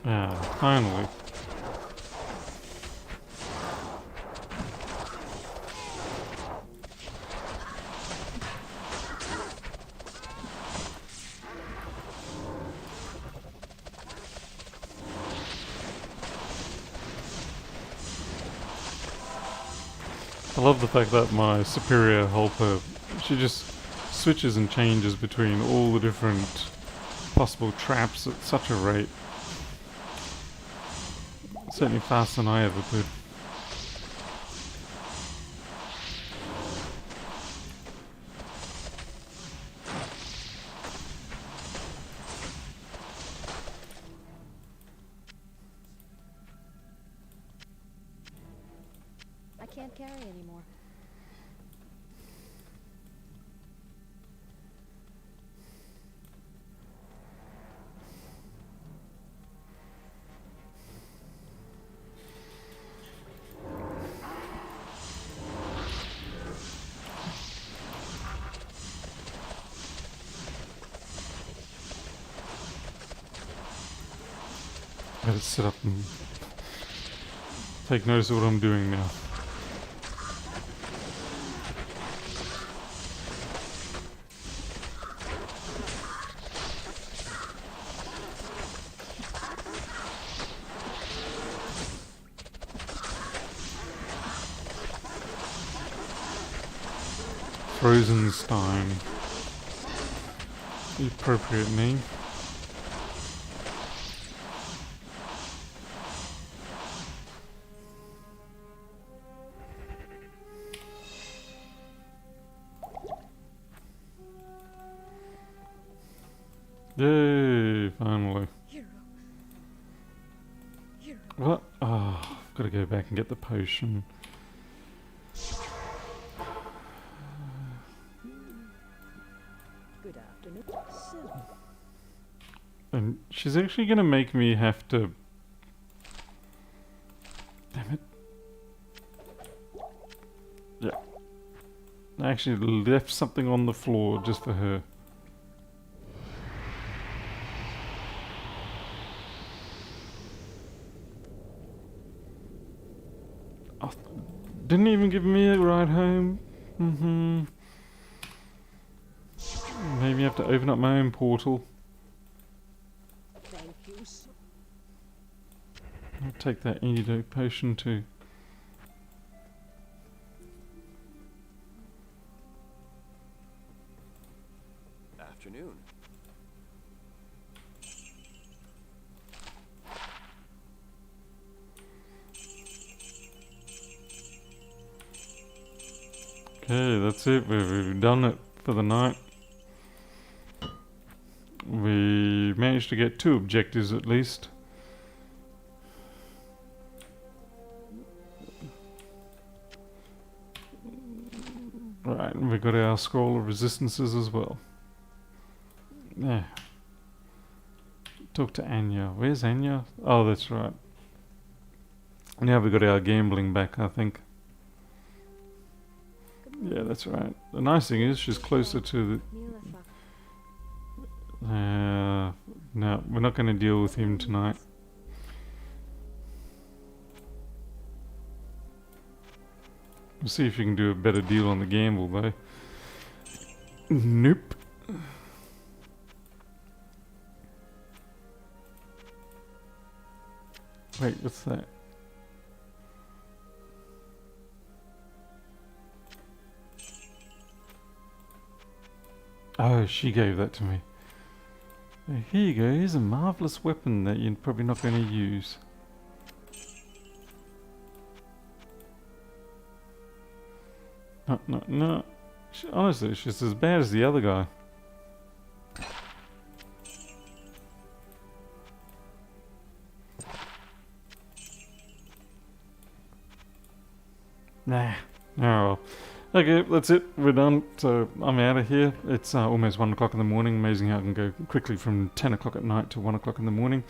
Ah, finally. I love the fact that my superior helper, she just switches and changes between all the different possible traps at such a rate. Certainly faster than I ever could. I can't carry anymore. Gotta sit up and take notice of what I'm doing now. Frozenstein. The appropriate name. Yay, finally. What? Oh, I've got to go back and get the potion. Good afternoon. So, And she's actually going to make me have to... Damn it. Yeah. I actually left something on the floor just for her. Oh, didn't even give me a ride home. Maybe I have to open up my own portal. thank you so I'll take that antidote potion too. Afternoon. Okay, that's it. We've done it for the night. We managed to get 2 objectives at least. Right, and we got our scroll of resistances as well. Yeah. Talk to Anya. Where's Anya? Oh, that's right. Now we got our gambling back, I think. Yeah, that's right. The nice thing is she's closer to Mila the... no, we're not going to deal with him tonight. We'll see if you can do a better deal on the gamble, though. Nope. Wait, what's that? Oh, she gave that to me. Here you go, here's a marvellous weapon that you're probably not going to use. No. Honestly, she's as bad as the other guy. Nah. Oh well. Okay, that's it. We're done. So I'm out of here. It's almost 1 o'clock in the morning. Amazing how I can go quickly from 10 o'clock at night to 1 o'clock in the morning.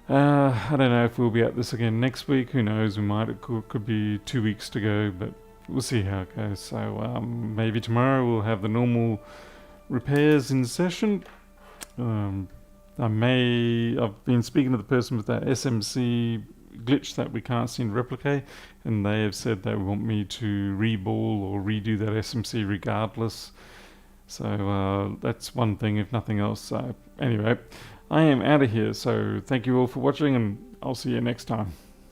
I don't know if we'll be at this again next week. Who knows? We might. It could be 2 weeks to go, but we'll see how it goes. So maybe tomorrow we'll have the normal repairs in session. I've been speaking to the person with that SMC glitch that we can't seem to replicate, and they have said they want me to reball or redo that SMC regardless. So that's one thing, if nothing else. So anyway, I am out of here. So thank you all for watching, and I'll see you next time.